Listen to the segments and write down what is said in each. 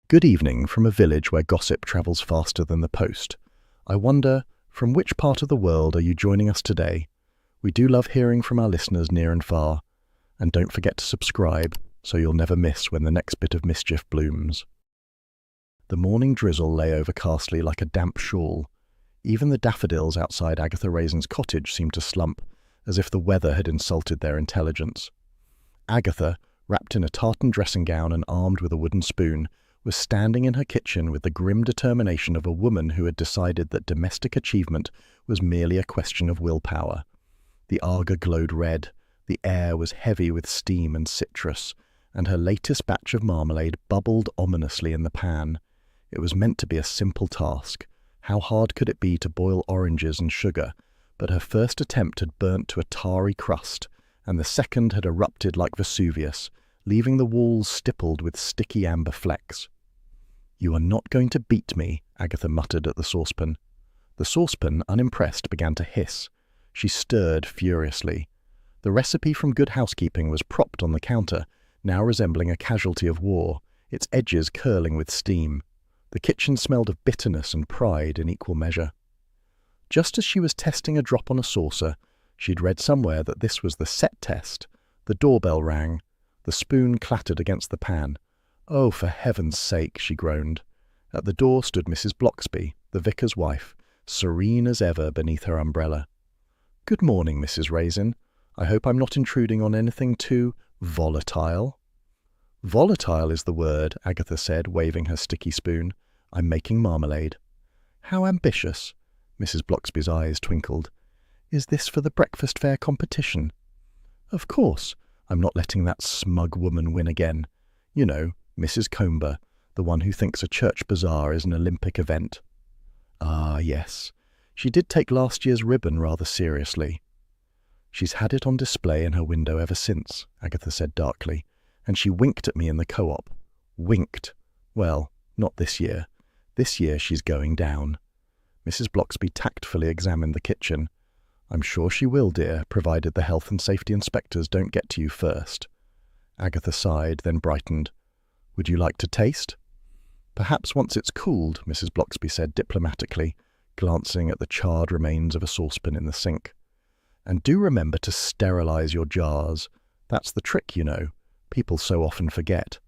Good evening from a village where gossip travels faster than the post. I wonder, from which part of the world are you joining us today? We do love hearing from our listeners near and far. And don't forget to subscribe, so you'll never miss when the next bit of mischief blooms. The morning drizzle lay overcastly like a damp shawl. Even the daffodils outside Agatha Raisin's cottage seemed to slump, as if the weather had insulted their intelligence. Agatha, wrapped in a tartan dressing gown and armed with a wooden spoon, was standing in her kitchen with the grim determination of a woman who had decided that domestic achievement was merely a question of willpower. The Aga glowed red, the air was heavy with steam and citrus, and her latest batch of marmalade bubbled ominously in the pan. It was meant to be a simple task. How hard could it be to boil oranges and sugar? But her first attempt had burnt to a tarry crust, and the second had erupted like Vesuvius, leaving the walls stippled with sticky amber flecks. "You are not going to beat me," Agatha muttered at the saucepan. The saucepan, unimpressed, began to hiss. She stirred furiously. The recipe from Good Housekeeping was propped on the counter, now resembling a casualty of war, its edges curling with steam. The kitchen smelled of bitterness and pride in equal measure. Just as she was testing a drop on a saucer, she'd read somewhere that this was the set test. The doorbell rang. The spoon clattered against the pan. "Oh, for heaven's sake," she groaned. At the door stood Mrs. Bloxby, the vicar's wife, serene as ever beneath her umbrella. "Good morning, Mrs. Raisin. I hope I'm not intruding on anything too volatile." "Volatile is the word," Agatha said, waving her sticky spoon. "I'm making marmalade." "How ambitious!" Mrs. Bloxby's eyes twinkled. "Is this for the breakfast fair competition?" "Of course. I'm not letting that smug woman win again. You know, Mrs. Comber, the one who thinks a church bazaar is an Olympic event." "Ah, yes. She did take last year's ribbon rather seriously." "She's had it on display in her window ever since," Agatha said darkly, "and she winked at me in the co-op." "Winked? Well, not this year. This year she's going down." Mrs. Bloxby tactfully examined the kitchen. "I'm sure she will, dear, provided the health and safety inspectors don't get to you first." Agatha sighed, then brightened. "Would you like to taste?" "Perhaps once it's cooled," Mrs. Bloxby said diplomatically, glancing at the charred remains of a saucepan in the sink. "And do remember to sterilize your jars. That's the trick, you know. People so often forget."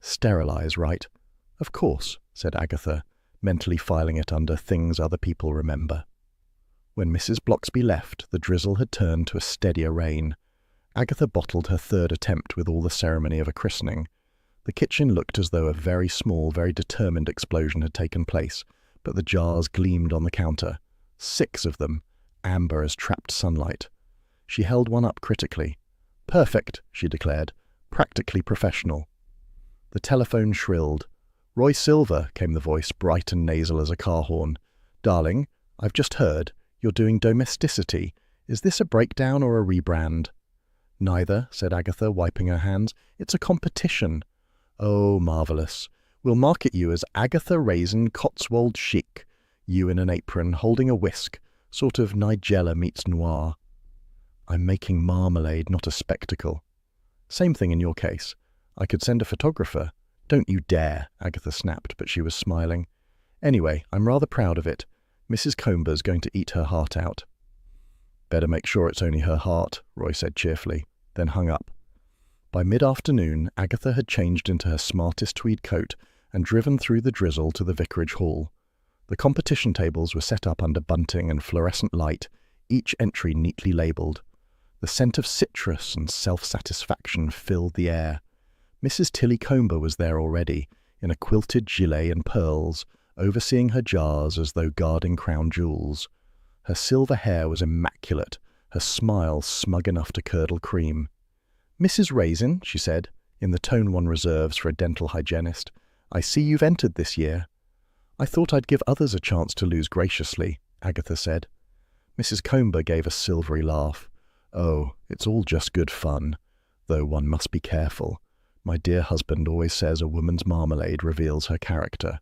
"Sterilize, right? Of course," said Agatha, mentally filing it under things other people remember. When Mrs. Bloxby left, the drizzle had turned to a steadier rain. Agatha bottled her third attempt with all the ceremony of a christening. The kitchen looked as though a very small, very determined explosion had taken place, but the jars gleamed on the counter. 6 of them, amber as trapped sunlight. She held one up critically. "Perfect," she declared. "Practically professional." The telephone shrilled. "Roy Silver," came the voice, bright and nasal as a car horn. "Darling, I've just heard. You're doing domesticity. Is this a breakdown or a rebrand?" "Neither," said Agatha, wiping her hands. "It's a competition." "Oh, marvellous. We'll market you as Agatha Raisin Cotswold Chic. You in an apron, holding a whisk. Sort of Nigella meets noir." "I'm making marmalade, not a spectacle." "Same thing in your case. I could send a photographer." "Don't you dare," Agatha snapped, but she was smiling. "Anyway, I'm rather proud of it. Mrs. Comber's going to eat her heart out." "Better make sure it's only her heart," Roy said cheerfully, then hung up. By mid-afternoon, Agatha had changed into her smartest tweed coat and driven through the drizzle to the vicarage hall. The competition tables were set up under bunting and fluorescent light, each entry neatly labelled. The scent of citrus and self-satisfaction filled the air. Mrs. Tilly Comber was there already, in a quilted gilet and pearls, overseeing her jars as though guarding crown jewels. Her silver hair was immaculate, her smile smug enough to curdle cream. "Mrs. Raisin," she said, in the tone one reserves for a dental hygienist, "I see you've entered this year." "I thought I'd give others a chance to lose graciously," Agatha said. Mrs. Comber gave a silvery laugh. "Oh, it's all just good fun, though one must be careful. My dear husband always says a woman's marmalade reveals her character."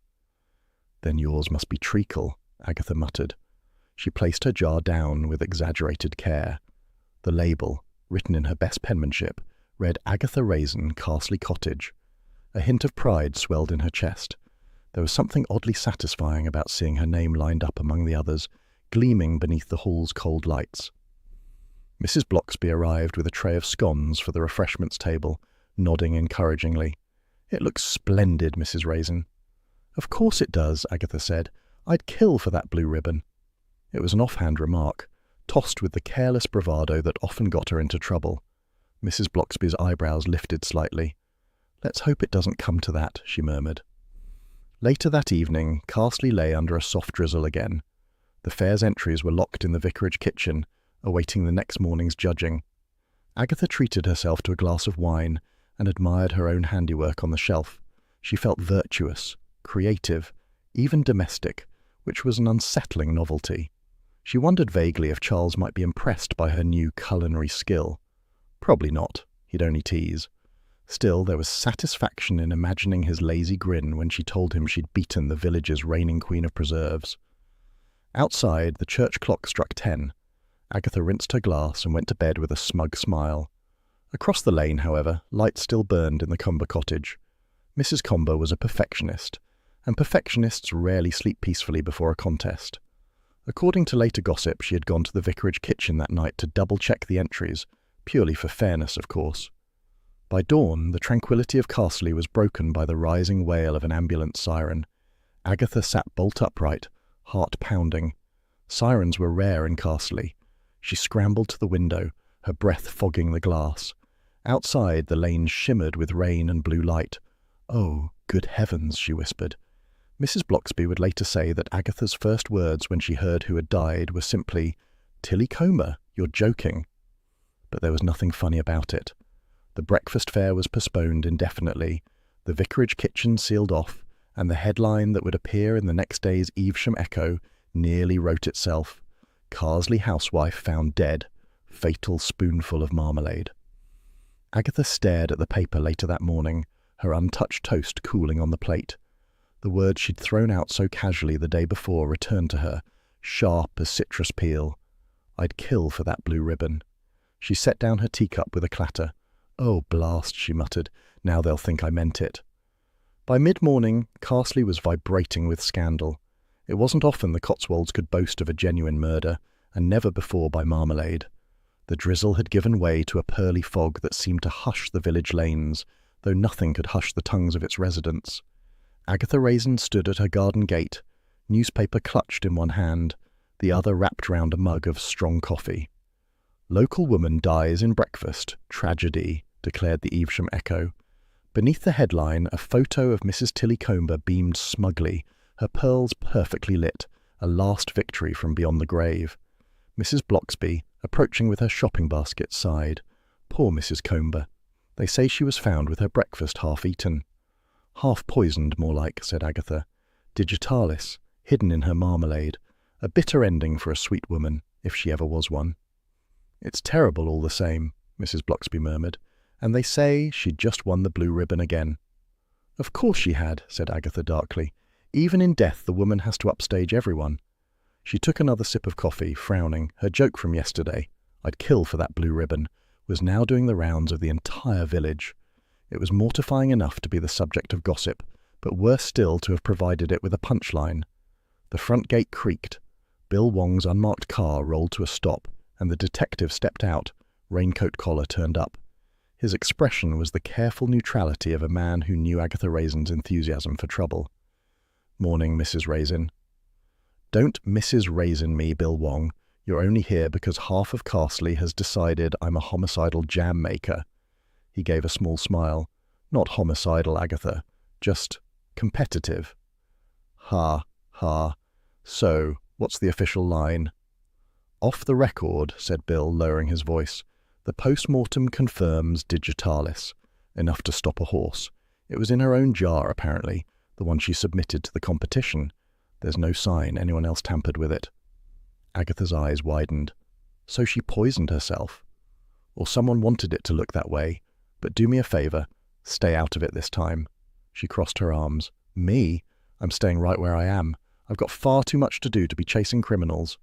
"Then yours must be treacle," Agatha muttered. She placed her jar down with exaggerated care. The label, written in her best penmanship, read Agatha Raisin, Carsley Cottage. A hint of pride swelled in her chest. There was something oddly satisfying about seeing her name lined up among the others, gleaming beneath the hall's cold lights. Mrs. Blocksby arrived with a tray of scones for the refreshments table, nodding encouragingly. "It looks splendid, Mrs. Raisin." "Of course it does," Agatha said. "I'd kill for that blue ribbon." It was an offhand remark, tossed with the careless bravado that often got her into trouble. Mrs. Blocksby's eyebrows lifted slightly. "Let's hope it doesn't come to that," she murmured. Later that evening, Carsley lay under a soft drizzle again. The fair's entries were locked in the vicarage kitchen, awaiting the next morning's judging. Agatha treated herself to a glass of wine and admired her own handiwork on the shelf. She felt virtuous, creative, even domestic, which was an unsettling novelty. She wondered vaguely if Charles might be impressed by her new culinary skill. Probably not. He'd only tease. Still, there was satisfaction in imagining his lazy grin when she told him she'd beaten the village's reigning queen of preserves. Outside, the church clock struck 10. Agatha rinsed her glass and went to bed with a smug smile. Across the lane, however, lights still burned in the Comber cottage. Mrs. Comber was a perfectionist, and perfectionists rarely sleep peacefully before a contest. According to later gossip, she had gone to the vicarage kitchen that night to double-check the entries, purely for fairness, of course. By dawn, the tranquillity of Carsley was broken by the rising wail of an ambulance siren. Agatha sat bolt upright, heart pounding. Sirens were rare in Carsley. She scrambled to the window, her breath fogging the glass. Outside, the lane shimmered with rain and blue light. "Oh, good heavens," she whispered. Mrs. Blocksby would later say that Agatha's first words when she heard who had died were simply, "Tilly Comber, you're joking." But there was nothing funny about it. The breakfast fare was postponed indefinitely, the vicarage kitchen sealed off, and the headline that would appear in the next day's Evesham Echo nearly wrote itself: "Carsley housewife found dead, fatal spoonful of marmalade." Agatha stared at the paper later that morning, her untouched toast cooling on the plate. The words she'd thrown out so casually the day before returned to her, sharp as citrus peel. "I'd kill for that blue ribbon." She set down her teacup with a clatter. "Oh, blast," she muttered. "Now they'll think I meant it." By mid-morning, Carsley was vibrating with scandal. It wasn't often the Cotswolds could boast of a genuine murder, and never before by Marmalade. The drizzle had given way to a pearly fog that seemed to hush the village lanes, though nothing could hush the tongues of its residents. Agatha Raisin stood at her garden gate, newspaper clutched in one hand, the other wrapped round a mug of strong coffee. "Local woman dies in breakfast. Tragedy," declared the Evesham Echo. Beneath the headline, a photo of Mrs. Tilly Comber beamed smugly, her pearls perfectly lit, a last victory from beyond the grave. Mrs. Blocksby, approaching with her shopping basket, sighed. "Poor Mrs. Comber. They say she was found with her breakfast half-eaten." "Half poisoned, more like," said Agatha. "Digitalis, hidden in her marmalade. A bitter ending for a sweet woman, if she ever was one." "It's terrible all the same," Mrs. Blocksby murmured. "And they say she'd just won the blue ribbon again." "Of course she had," said Agatha darkly. "Even in death the woman has to upstage everyone." She took another sip of coffee, frowning. Her joke from yesterday, "I'd kill for that blue ribbon," was now doing the rounds of the entire village. It was mortifying enough to be the subject of gossip, but worse still to have provided it with a punchline. The front gate creaked. Bill Wong's unmarked car rolled to a stop, and the detective stepped out, raincoat collar turned up. His expression was the careful neutrality of a man who knew Agatha Raisin's enthusiasm for trouble. "Morning, Mrs. Raisin." "Don't Mrs. Raisin me, Bill Wong. You're only here because half of Carsley has decided I'm a homicidal jam maker." He gave a small smile. "Not homicidal, Agatha. Just competitive." "Ha, ha. So, what's the official line?" "Off the record," said Bill, lowering his voice. "The post-mortem confirms digitalis. Enough to stop a horse. It was in her own jar, apparently, the one she submitted to the competition. There's no sign anyone else tampered with it." Agatha's eyes widened. "So she poisoned herself? Or someone wanted it to look that way. But do me a favour. Stay out of it this time." She crossed her arms. "Me? I'm staying right where I am. I've got far too much to do to be chasing criminals."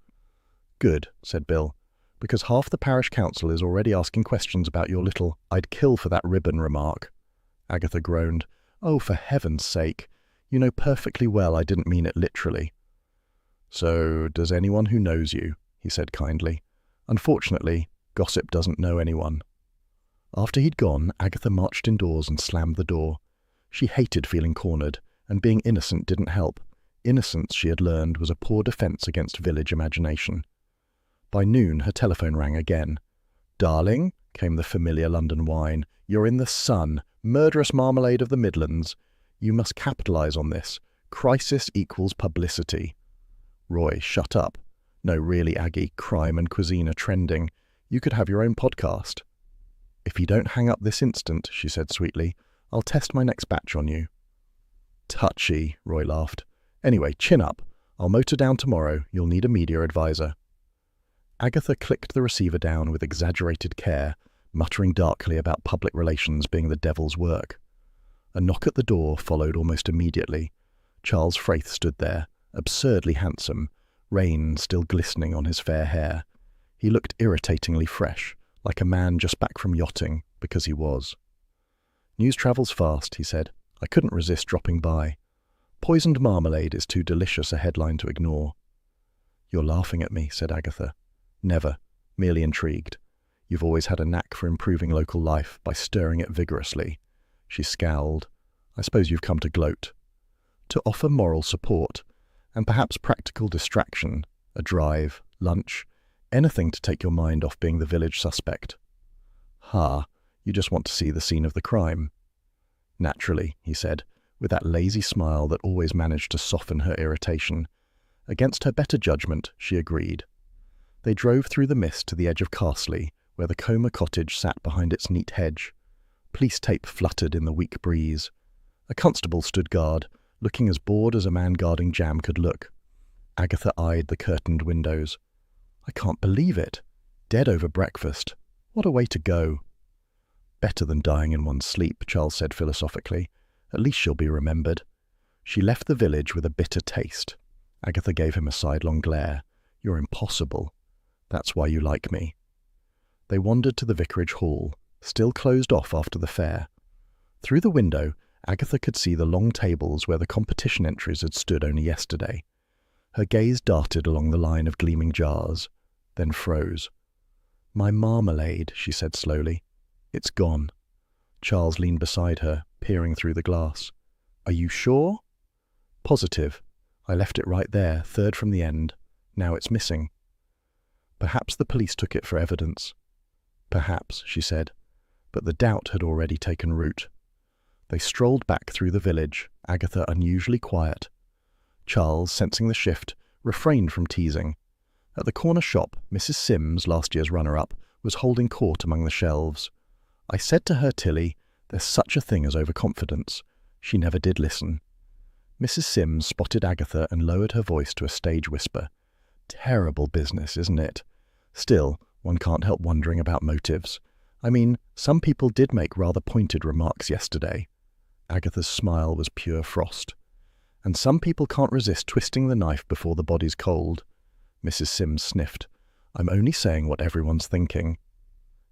"Good," said Bill, "because half the parish council is already asking questions about your little 'I'd kill for that ribbon' remark." Agatha groaned. "Oh, for heaven's sake. You know perfectly well I didn't mean it literally." "So, does anyone who knows you?" he said kindly. "Unfortunately, gossip doesn't know anyone." After he'd gone, Agatha marched indoors and slammed the door. She hated feeling cornered, and being innocent didn't help. Innocence, she had learned, was a poor defense against village imagination. By noon, her telephone rang again. "Darling," came the familiar London whine, "you're in the sun. Murderous Marmalade of the Midlands. You must capitalize on this. Crisis equals publicity." "Roy, shut up. No, really, Aggie, crime and cuisine are trending. You could have your own podcast." "If you don't hang up this instant," she said sweetly, "I'll test my next batch on you." "Touchy," Roy laughed. "Anyway, chin up. I'll motor down tomorrow. You'll need a media advisor." Agatha clicked the receiver down with exaggerated care, muttering darkly about public relations being the devil's work. A knock at the door followed almost immediately. Charles Fraith stood there, absurdly handsome, rain still glistening on his fair hair. He looked irritatingly fresh, like a man just back from yachting, because he was. "News travels fast," he said. "I couldn't resist dropping by. Poisoned marmalade is too delicious a headline to ignore." "You're laughing at me," said Agatha. "Never. Merely intrigued. You've always had a knack for improving local life by stirring it vigorously." She scowled. "I suppose you've come to gloat." "To offer moral support, and perhaps practical distraction, a drive, lunch, anything to take your mind off being the village suspect." "Ha, you just want to see the scene of the crime." "Naturally," he said, with that lazy smile that always managed to soften her irritation. Against her better judgment, she agreed. They drove through the mist to the edge of Carsley, where the Comer cottage sat behind its neat hedge. Police tape fluttered in the weak breeze. A constable stood guard, looking as bored as a man guarding jam could look. Agatha eyed the curtained windows. "I can't believe it. Dead over breakfast. What a way to go." "Better than dying in one's sleep," Charles said philosophically. "At least she'll be remembered." She left the village with a bitter taste. Agatha gave him a sidelong glare. "You're impossible. That's why you like me." They wandered to the vicarage hall, still closed off after the fair. Through the window, Agatha could see the long tables where the competition entries had stood only yesterday. Her gaze darted along the line of gleaming jars, then froze. "My marmalade," she said slowly. "It's gone." Charles leaned beside her, peering through the glass. "Are you sure?" "Positive. I left it right there, third from the end. Now it's missing." "Perhaps the police took it for evidence." "Perhaps," she said, but the doubt had already taken root. They strolled back through the village, Agatha unusually quiet. Charles, sensing the shift, refrained from teasing. At the corner shop, Mrs. Sims, last year's runner-up, was holding court among the shelves. "I said to her, Tilly, there's such a thing as overconfidence." She never did listen. Mrs. Sims spotted Agatha and lowered her voice to a stage whisper. "Terrible business, isn't it? Still, one can't help wondering about motives. I mean, some people did make rather pointed remarks yesterday." Agatha's smile was pure frost. "And some people can't resist twisting the knife before the body's cold." Mrs. Sims sniffed. "I'm only saying what everyone's thinking."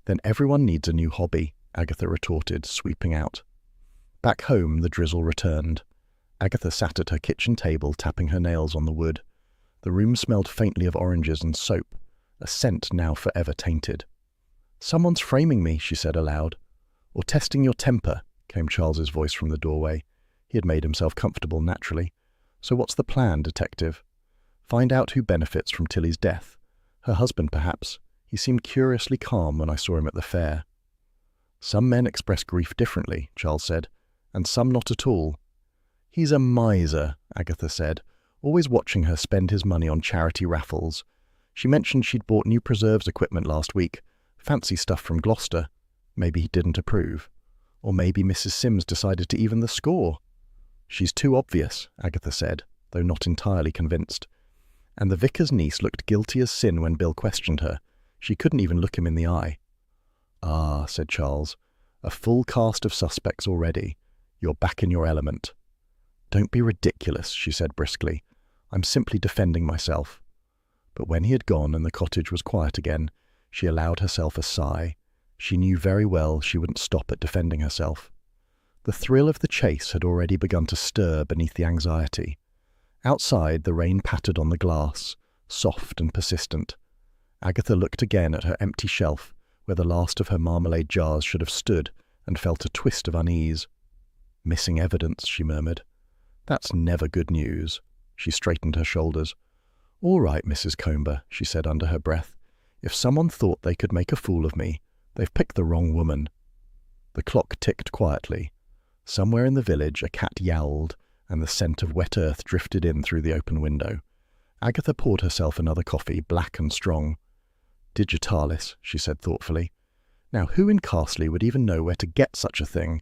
"Then everyone needs a new hobby," Agatha retorted, sweeping out. Back home, the drizzle returned. Agatha sat at her kitchen table, tapping her nails on the wood. The room smelled faintly of oranges and soap, a scent now forever tainted. "Someone's framing me," she said aloud. "Or testing your temper," came Charles's voice from the doorway. He had made himself comfortable naturally. "So what's the plan, detective?" "Find out who benefits from Tilly's death. Her husband, perhaps. He seemed curiously calm when I saw him at the fair." "Some men express grief differently," Charles said, "and some not at all." "He's a miser," Agatha said, always watching her spend his money on charity raffles. She mentioned she'd bought new preserves equipment last week, fancy stuff from Gloucester. Maybe he didn't approve. Or maybe Mrs. Sims decided to even the score. "She's too obvious," Agatha said, though not entirely convinced. And the vicar's niece looked guilty as sin when Bill questioned her. She couldn't even look him in the eye. "Ah," said Charles, "a full cast of suspects already. You're back in your element." "Don't be ridiculous," she said briskly. "I'm simply defending myself." But when he had gone and the cottage was quiet again, she allowed herself a sigh. She knew very well she wouldn't stop at defending herself. The thrill of the chase had already begun to stir beneath the anxiety. Outside, the rain pattered on the glass, soft and persistent. Agatha looked again at her empty shelf, where the last of her marmalade jars should have stood, and felt a twist of unease. "Missing evidence," she murmured. "That's never good news." She straightened her shoulders. "All right, Mrs. Comber," she said under her breath. "If someone thought they could make a fool of me, they've picked the wrong woman." The clock ticked quietly. Somewhere in the village a cat yowled, and the scent of wet earth drifted in through the open window. Agatha poured herself another coffee, black and strong. "Digitalis," she said thoughtfully. "Now who in Carsley would even know where to get such a thing?"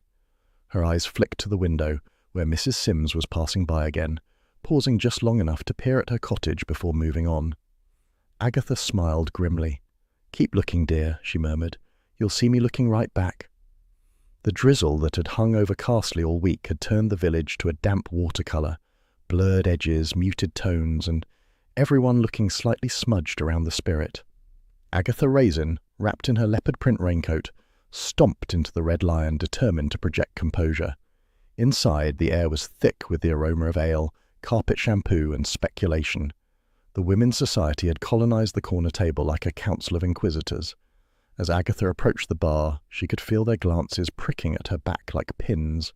Her eyes flicked to the window, where Mrs. Sims was passing by again, pausing just long enough to peer at her cottage before moving on. Agatha smiled grimly. "Keep looking, dear," she murmured. "You'll see me looking right back." The drizzle that had hung over Carsley all week had turned the village to a damp watercolour, blurred edges, muted tones, and everyone looking slightly smudged around the spirit. Agatha Raisin, wrapped in her leopard print raincoat, stomped into the Red Lion, determined to project composure. Inside, the air was thick with the aroma of ale, carpet shampoo, and speculation. The Women's Society had colonized the corner table like a council of inquisitors. As Agatha approached the bar, she could feel their glances pricking at her back like pins.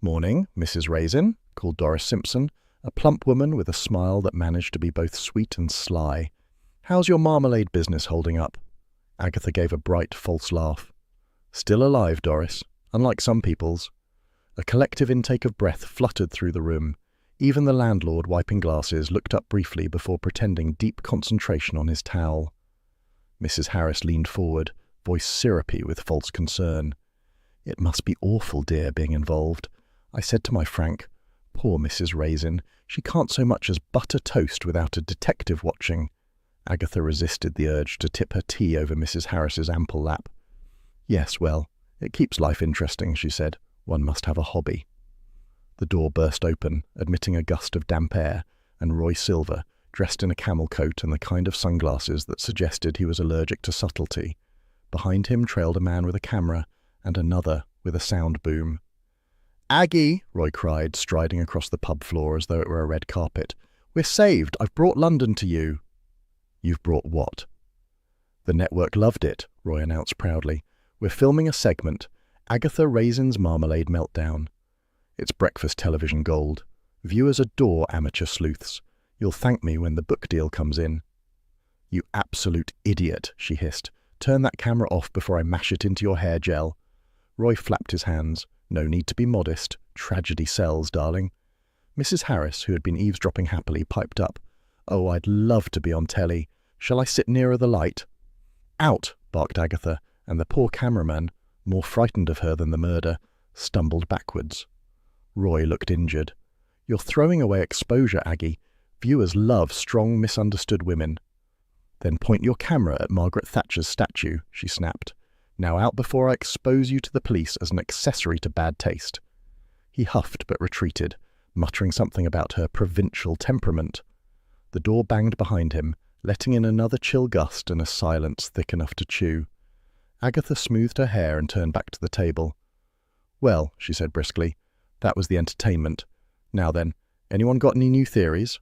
"Morning, Mrs. Raisin," called Doris Simpson, a plump woman with a smile that managed to be both sweet and sly. "How's your marmalade business holding up?" Agatha gave a bright, false laugh. "Still alive, Doris, unlike some people's." A collective intake of breath fluttered through the room. Even the landlord, wiping glasses, looked up briefly before pretending deep concentration on his towel. Mrs. Harris leaned forward, voice syrupy with false concern. "It must be awful, dear, being involved. I said to my Frank, 'Poor Mrs. Raisin, she can't so much as butter toast without a detective watching.'" Agatha resisted the urge to tip her tea over Mrs. Harris's ample lap. "Yes, well, it keeps life interesting," she said. "One must have a hobby." The door burst open, admitting a gust of damp air, and Roy Silver, dressed in a camel coat and the kind of sunglasses that suggested he was allergic to subtlety. Behind him trailed a man with a camera, and another with a sound boom. "Aggie," Roy cried, striding across the pub floor as though it were a red carpet. "We're saved! I've brought London to you." "You've brought what?" "The network loved it," Roy announced proudly. "We're filming a segment, Agatha Raisin's Marmalade Meltdown. It's breakfast television gold. Viewers adore amateur sleuths. You'll thank me when the book deal comes in." "You absolute idiot," she hissed. "Turn that camera off before I mash it into your hair gel." Roy flapped his hands. "No need to be modest. Tragedy sells, darling." Mrs. Harris, who had been eavesdropping happily, piped up. "Oh, I'd love to be on telly. Shall I sit nearer the light?" "Out!" barked Agatha, and the poor cameraman, more frightened of her than the murder, stumbled backwards. Roy looked injured. "You're throwing away exposure, Aggie. Viewers love strong, misunderstood women." "Then point your camera at Margaret Thatcher's statue," she snapped. "Now out before I expose you to the police as an accessory to bad taste." He huffed but retreated, muttering something about her provincial temperament. The door banged behind him, letting in another chill gust and a silence thick enough to chew. Agatha smoothed her hair and turned back to the table. "Well," she said briskly, "that was the entertainment. Now then, anyone got any new theories?"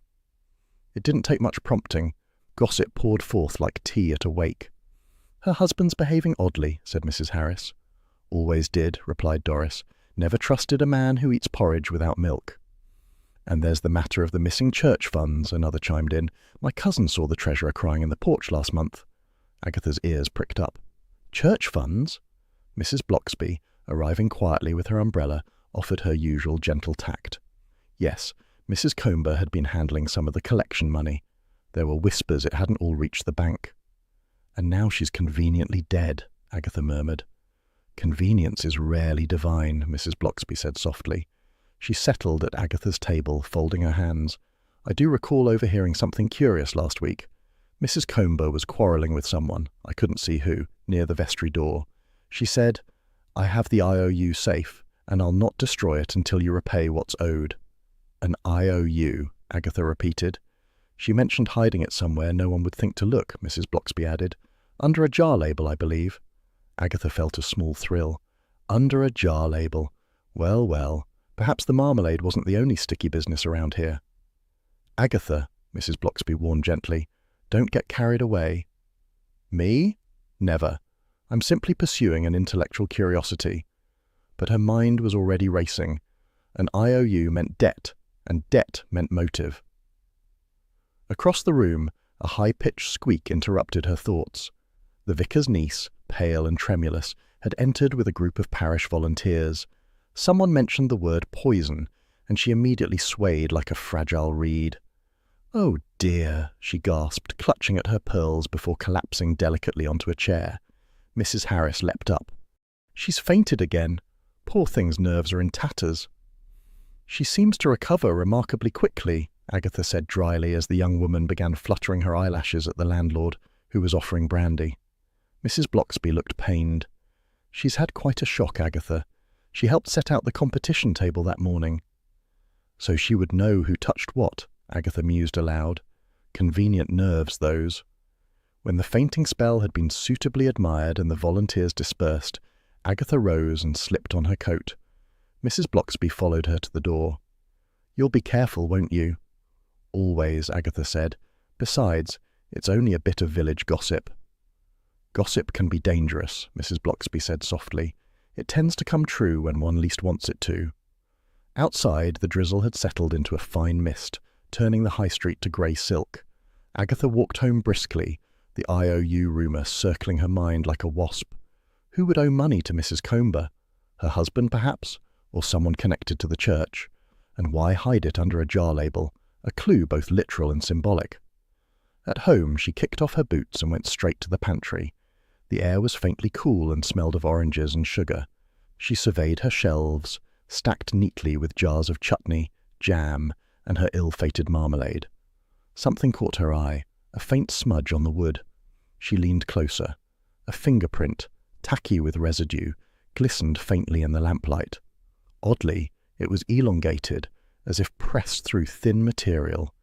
It didn't take much prompting. Gossip poured forth like tea at a wake. "Her husband's behaving oddly," said Mrs. Harris. "Always did," replied Doris. "Never trusted a man who eats porridge without milk." "And there's the matter of the missing church funds," another chimed in. "My cousin saw the treasurer crying in the porch last month." Agatha's ears pricked up. "Church funds?" Mrs. Bloxby, arriving quietly with her umbrella, offered her usual gentle tact. Yes, Mrs. Comber had been handling some of the collection money. There were whispers it hadn't all reached the bank. "And now she's conveniently dead," Agatha murmured. "Convenience is rarely divine," Mrs. Bloxby said softly. She settled at Agatha's table, folding her hands. "I do recall overhearing something curious last week. Mrs. Comber was quarrelling with someone, I couldn't see who, near the vestry door. She said, 'I have the IOU safe, and I'll not destroy it until you repay what's owed.'" "An IOU," Agatha repeated. "She mentioned hiding it somewhere no one would think to look," Mrs. Bloxby added. "Under a jar label, I believe." Agatha felt a small thrill. Under a jar label. Well, well, perhaps the marmalade wasn't the only sticky business around here. Agatha, Mrs. Bloxby warned gently, don't get carried away. Me? Never. I'm simply pursuing an intellectual curiosity. But her mind was already racing. An IOU meant debt, and debt meant motive. Across the room, a high-pitched squeak interrupted her thoughts. The vicar's niece, pale and tremulous, had entered with a group of parish volunteers. Someone mentioned the word poison, and she immediately swayed like a fragile reed. "Oh dear," she gasped, clutching at her pearls before collapsing delicately onto a chair. Mrs. Harris leapt up. "She's fainted again. Poor thing's nerves are in tatters." "She seems to recover remarkably quickly," Agatha said dryly as the young woman began fluttering her eyelashes at the landlord, who was offering brandy. Mrs. Bloxby looked pained. "She's had quite a shock, Agatha. She helped set out the competition table that morning." "So she would know who touched what," Agatha mused aloud. Convenient nerves, those. When the fainting spell had been suitably admired and the volunteers dispersed, Agatha rose and slipped on her coat. Mrs. Bloxby followed her to the door. "You'll be careful, won't you?" "Always," Agatha said. "Besides, it's only a bit of village gossip." "Gossip can be dangerous," Mrs. Bloxby said softly. "It tends to come true when one least wants it to." Outside, the drizzle had settled into a fine mist, turning the high street to grey silk. Agatha walked home briskly, the IOU rumour circling her mind like a wasp. Who would owe money to Mrs. Comber? Her husband, perhaps? Or someone connected to the church? And why hide it under a jar label, a clue both literal and symbolic? At home, she kicked off her boots and went straight to the pantry. The air was faintly cool and smelled of oranges and sugar. She surveyed her shelves, stacked neatly with jars of chutney, jam, and her ill-fated marmalade. Something caught her eye, a faint smudge on the wood. She leaned closer. A fingerprint, tacky with residue, glistened faintly in the lamplight. Oddly, it was elongated, as if pressed through thin material.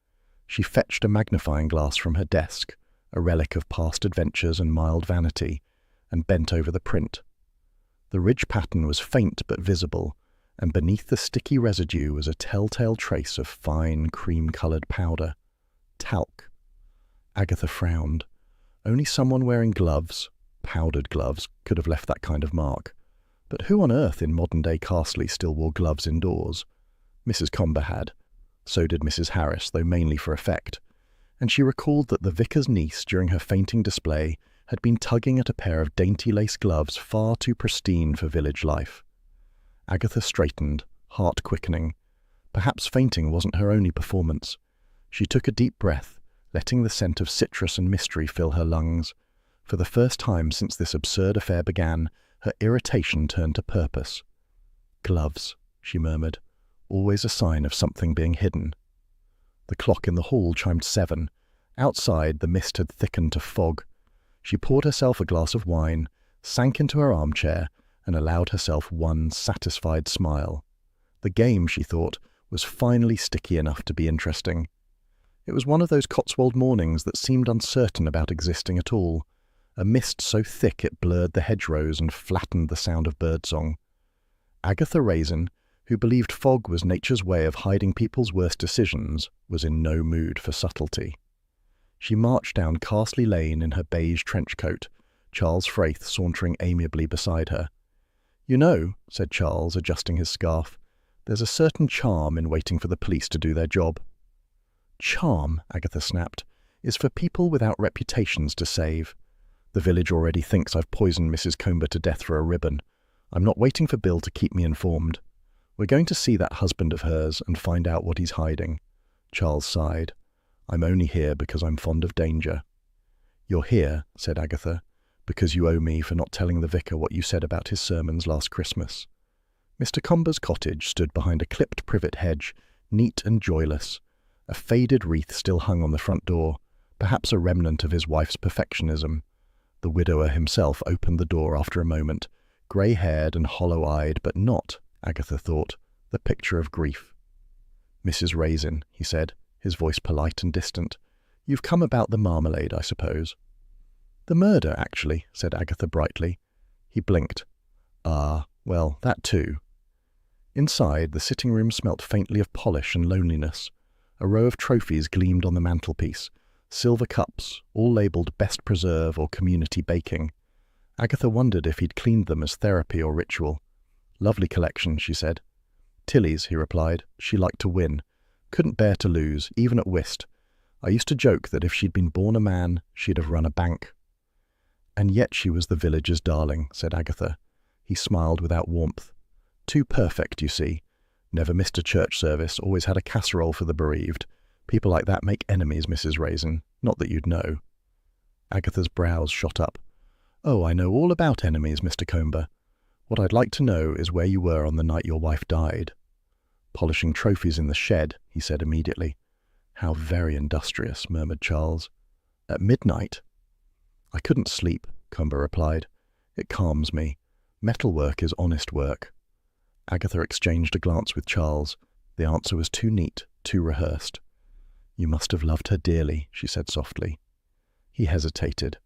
She fetched a magnifying glass from her desk, a relic of past adventures and mild vanity, and bent over the print. The ridge pattern was faint but visible, and beneath the sticky residue was a telltale trace of fine, cream-coloured powder. Talc. Agatha frowned. Only someone wearing gloves, powdered gloves, could have left that kind of mark. But who on earth in modern-day Carsley still wore gloves indoors? Mrs. Comber had. So did Mrs. Harris, though mainly for effect. And she recalled that the vicar's niece, during her fainting display, had been tugging at a pair of dainty lace gloves far too pristine for village life. Agatha straightened, heart quickening. Perhaps fainting wasn't her only performance. She took a deep breath, letting the scent of citrus and mystery fill her lungs. For the first time since this absurd affair began, her irritation turned to purpose. "Gloves," she murmured, "always a sign of something being hidden." The clock in the hall chimed 7. Outside, the mist had thickened to fog. She poured herself a glass of wine, sank into her armchair, and allowed herself one satisfied smile. The game, she thought, was finally sticky enough to be interesting. It was one of those Cotswold mornings that seemed uncertain about existing at all, a mist so thick it blurred the hedgerows and flattened the sound of birdsong. Agatha Raisin, who believed fog was nature's way of hiding people's worst decisions, was in no mood for subtlety. She marched down Carsley Lane in her beige trench coat, Charles Fraith sauntering amiably beside her. "You know," said Charles, adjusting his scarf, "there's a certain charm in waiting for the police to do their job." "Charm," Agatha snapped, "is for people without reputations to save. The village already thinks I've poisoned Mrs. Comber to death for a ribbon. I'm not waiting for Bill to keep me informed. We're going to see that husband of hers and find out what he's hiding." Charles sighed. "I'm only here because I'm fond of danger." "You're here," said Agatha, "because you owe me for not telling the vicar what you said about his sermons last Christmas." Mr. Comber's cottage stood behind a clipped privet hedge, neat and joyless. A faded wreath still hung on the front door, perhaps a remnant of his wife's perfectionism. The widower himself opened the door after a moment, grey-haired and hollow-eyed, but not, Agatha thought, the picture of grief. "Mrs. Raisin," he said, his voice polite and distant, "you've come about the marmalade, I suppose." "The murder, actually," said Agatha brightly. He blinked. "Ah, well, that too." Inside, the sitting room smelt faintly of polish and loneliness. A row of trophies gleamed on the mantelpiece, silver cups, all labelled Best Preserve or Community Baking. Agatha wondered if he'd cleaned them as therapy or ritual. "Lovely collection," she said. "Tilly's," he replied. "She liked to win. Couldn't bear to lose, even at whist. I used to joke that if she'd been born a man, she'd have run a bank." "And yet she was the village's darling," said Agatha. He smiled without warmth. "Too perfect, you see. Never missed a church service, always had a casserole for the bereaved. People like that make enemies, Mrs. Raisin. Not that you'd know." Agatha's brows shot up. "Oh, I know all about enemies, Mr. Comber. What I'd like to know is where you were on the night your wife died." "Polishing trophies in the shed," he said immediately. "How very industrious," murmured Charles. "At midnight?" "I couldn't sleep," Comber replied. "It calms me. Metalwork is honest work." Agatha exchanged a glance with Charles. The answer was too neat, too rehearsed. "You must have loved her dearly," she said softly. He hesitated.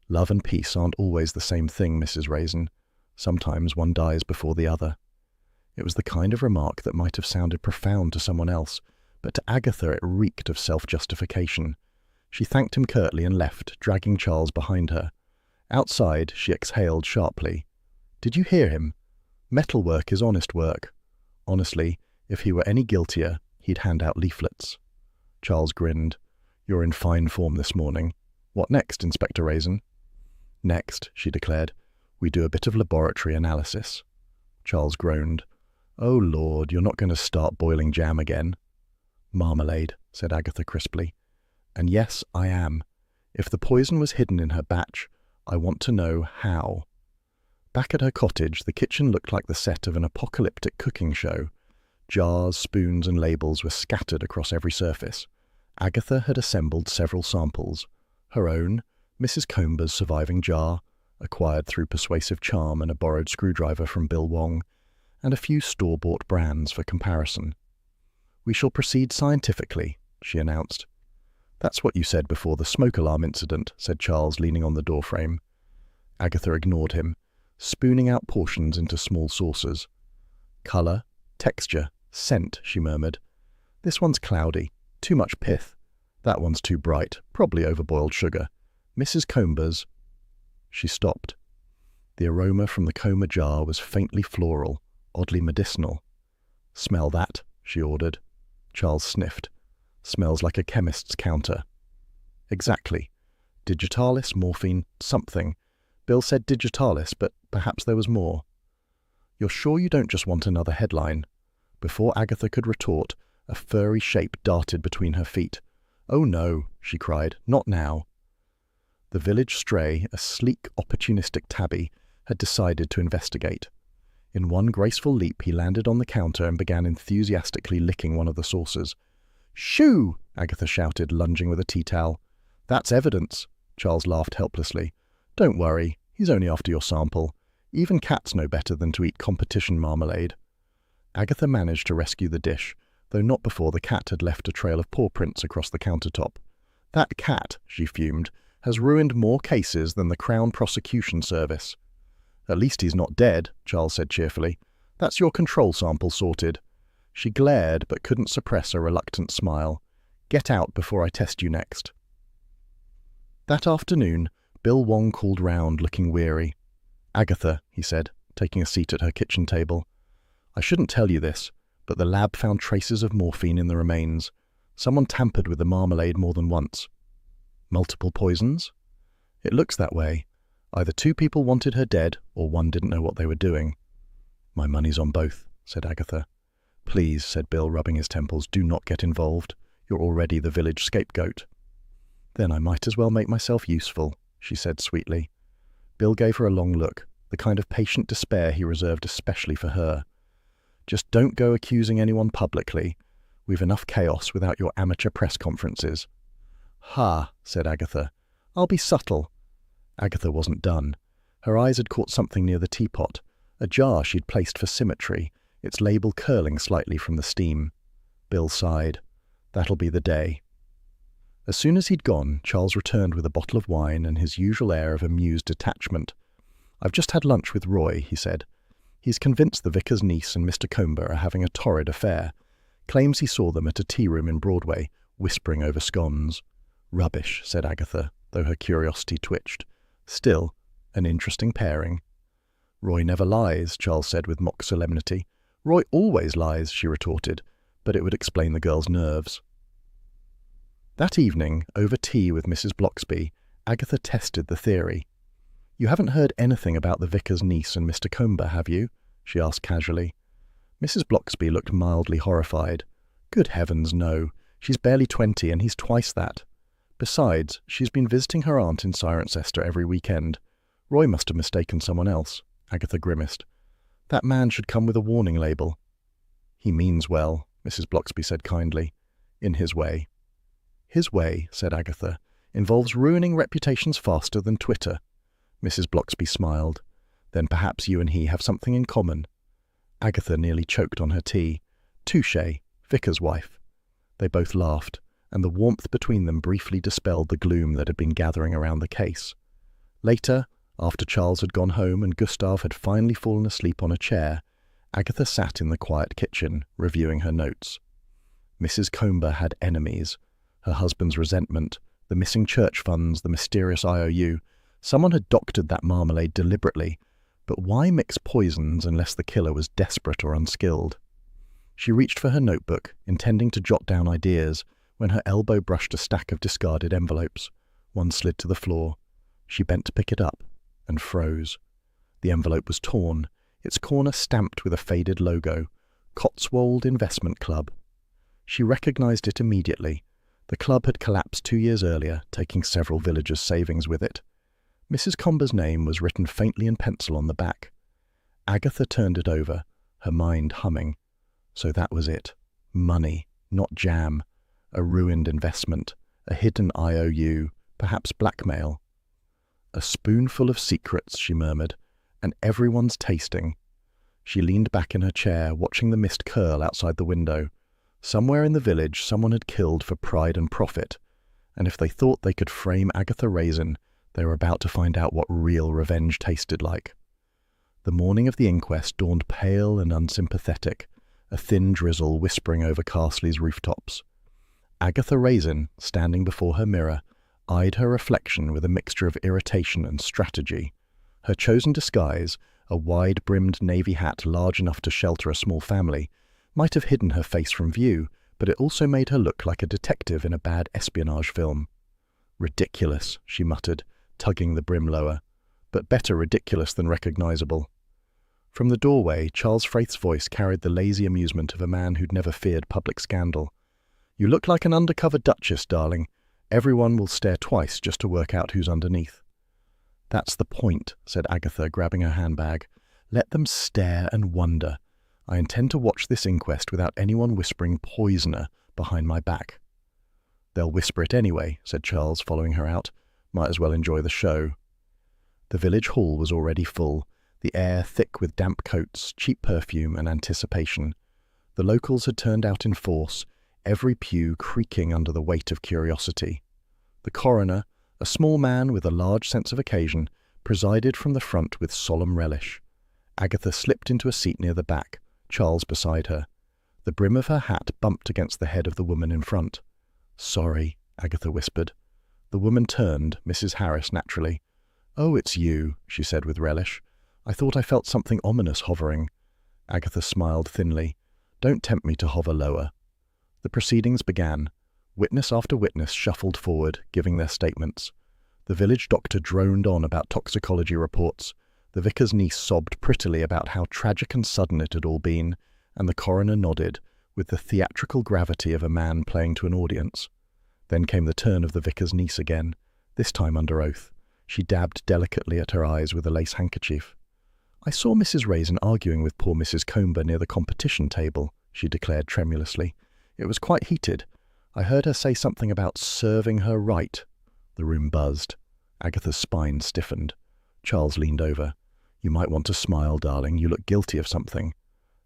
"Love and peace aren't always the same thing, Mrs. Raisin. Sometimes one dies before the other." It was the kind of remark that might have sounded profound to someone else, but to Agatha it reeked of self-justification. She thanked him curtly and left, dragging Charles behind her. Outside, she exhaled sharply. "Did you hear him? Metalwork is honest work. Honestly, if he were any guiltier, he'd hand out leaflets." Charles grinned. "You're in fine form this morning. What next, Inspector Raisin?" "Next," she declared, "we do a bit of laboratory analysis." Charles groaned. "Oh, Lord, you're not going to start boiling jam again." "Marmalade," said Agatha crisply. "And yes, I am. If the poison was hidden in her batch, I want to know how." Back at her cottage, the kitchen looked like the set of an apocalyptic cooking show. Jars, spoons, and labels were scattered across every surface. Agatha had assembled several samples. Her own, Mrs. Comber's surviving jar, acquired through persuasive charm and a borrowed screwdriver from Bill Wong, and a few store-bought brands for comparison. "We shall proceed scientifically," she announced. "That's what you said before the smoke alarm incident," said Charles, leaning on the doorframe. Agatha ignored him, spooning out portions into small saucers. "Colour, texture, scent," she murmured. "This one's cloudy, too much pith. That one's too bright, probably overboiled sugar. Mrs. Comber's—" She stopped. The aroma from the coma jar was faintly floral, oddly medicinal. "Smell that," she ordered. Charles sniffed. "Smells like a chemist's counter." "Exactly. Digitalis, morphine, something. Bill said digitalis, but perhaps there was more." "You're sure you don't just want another headline?" Before Agatha could retort, a furry shape darted between her feet. "Oh no," she cried, "not now." The village stray, a sleek, opportunistic tabby, had decided to investigate. In one graceful leap, he landed on the counter and began enthusiastically licking one of the saucers. "Shoo!" Agatha shouted, lunging with a tea towel. "That's evidence," Charles laughed helplessly. "Don't worry, he's only after your sample. Even cats know better than to eat competition marmalade." Agatha managed to rescue the dish, though not before the cat had left a trail of paw prints across the countertop. "That cat," she fumed, "has ruined more cases than the Crown Prosecution Service." "At least he's not dead," Charles said cheerfully. "That's your control sample sorted." She glared but couldn't suppress a reluctant smile. "Get out before I test you next." That afternoon, Bill Wong called round, looking weary. "Agatha," he said, taking a seat at her kitchen table. "I shouldn't tell you this, but the lab found traces of morphine in the remains. Someone tampered with the marmalade more than once." "Multiple poisons?" "It looks that way. Either two people wanted her dead, or one didn't know what they were doing." "My money's on both," said Agatha. "Please," said Bill, rubbing his temples, "do not get involved. You're already the village scapegoat." "Then I might as well make myself useful," she said sweetly. Bill gave her a long look, the kind of patient despair he reserved especially for her. "Just don't go accusing anyone publicly. We've enough chaos without your amateur press conferences." "Ha," said Agatha. "I'll be subtle." Agatha wasn't done. Her eyes had caught something near the teapot, a jar she'd placed for symmetry, its label curling slightly from the steam. Bill sighed. "That'll be the day." As soon as he'd gone, Charles returned with a bottle of wine and his usual air of amused detachment. "I've just had lunch with Roy," he said. He's convinced the vicar's niece and Mr. Comber are having a torrid affair. Claims he saw them at a tea room in Broadway, whispering over scones. Rubbish, said Agatha, though her curiosity twitched. Still, an interesting pairing. Roy never lies, Charles said with mock solemnity. Roy always lies, she retorted, but it would explain the girl's nerves. That evening, over tea with Mrs. Bloxby, Agatha tested the theory. You haven't heard anything about the vicar's niece and Mr. Comber, have you? She asked casually. Mrs. Bloxby looked mildly horrified. Good heavens, no. She's barely 20 and he's twice that. Besides, she's been visiting her aunt in Cirencester every weekend. Roy must have mistaken someone else, Agatha grimaced. That man should come with a warning label. He means well, Mrs. Bloxby said kindly. In his way. His way, said Agatha, involves ruining reputations faster than Twitter. Mrs. Bloxby smiled. Then perhaps you and he have something in common. Agatha nearly choked on her tea. Touché, vicar's wife. They both laughed, and the warmth between them briefly dispelled the gloom that had been gathering around the case. Later, after Charles had gone home and Gustave had finally fallen asleep on a chair, Agatha sat in the quiet kitchen, reviewing her notes. Mrs. Comber had enemies. Her husband's resentment, the missing church funds, the mysterious IOU. Someone had doctored that marmalade deliberately, but why mix poisons unless the killer was desperate or unskilled? She reached for her notebook, intending to jot down ideas, when her elbow brushed a stack of discarded envelopes. One slid to the floor. She bent to pick it up, and froze. The envelope was torn, its corner stamped with a faded logo, Cotswold Investment Club. She recognized it immediately. The club had collapsed 2 years earlier, taking several villagers' savings with it. Mrs. Comber's name was written faintly in pencil on the back. Agatha turned it over, her mind humming. So that was it. Money, not jam. A ruined investment, a hidden IOU, perhaps blackmail. A spoonful of secrets, she murmured, and everyone's tasting. She leaned back in her chair, watching the mist curl outside the window. Somewhere in the village someone had killed for pride and profit, and if they thought they could frame Agatha Raisin, they were about to find out what real revenge tasted like. The morning of the inquest dawned pale and unsympathetic, a thin drizzle whispering over Carsley's rooftops. Agatha Raisin, standing before her mirror, eyed her reflection with a mixture of irritation and strategy. Her chosen disguise, a wide-brimmed navy hat large enough to shelter a small family, might have hidden her face from view, but it also made her look like a detective in a bad espionage film. Ridiculous, she muttered, tugging the brim lower, but better ridiculous than recognizable. From the doorway, Charles Frayth's voice carried the lazy amusement of a man who'd never feared public scandal. You look like an undercover duchess, darling. Everyone will stare twice just to work out who's underneath. That's the point, said Agatha, grabbing her handbag. Let them stare and wonder. I intend to watch this inquest without anyone whispering poisoner behind my back. They'll whisper it anyway, said Charles, following her out. Might as well enjoy the show. The village hall was already full, the air thick with damp coats, cheap perfume, and anticipation. The locals had turned out in force, every pew creaking under the weight of curiosity. The coroner, a small man with a large sense of occasion, presided from the front with solemn relish. Agatha slipped into a seat near the back, Charles beside her. The brim of her hat bumped against the head of the woman in front. Sorry, Agatha whispered. The woman turned, Mrs. Harris naturally. Oh, it's you, she said with relish. I thought I felt something ominous hovering. Agatha smiled thinly. Don't tempt me to hover lower. The proceedings began. Witness after witness shuffled forward, giving their statements. The village doctor droned on about toxicology reports. The vicar's niece sobbed prettily about how tragic and sudden it had all been, and the coroner nodded, with the theatrical gravity of a man playing to an audience. Then came the turn of the vicar's niece again, this time under oath. She dabbed delicately at her eyes with a lace handkerchief. I saw Mrs. Raisin arguing with poor Mrs. Comber near the competition table, she declared tremulously. It was quite heated. I heard her say something about serving her right. The room buzzed. Agatha's spine stiffened. Charles leaned over. You might want to smile, darling. You look guilty of something.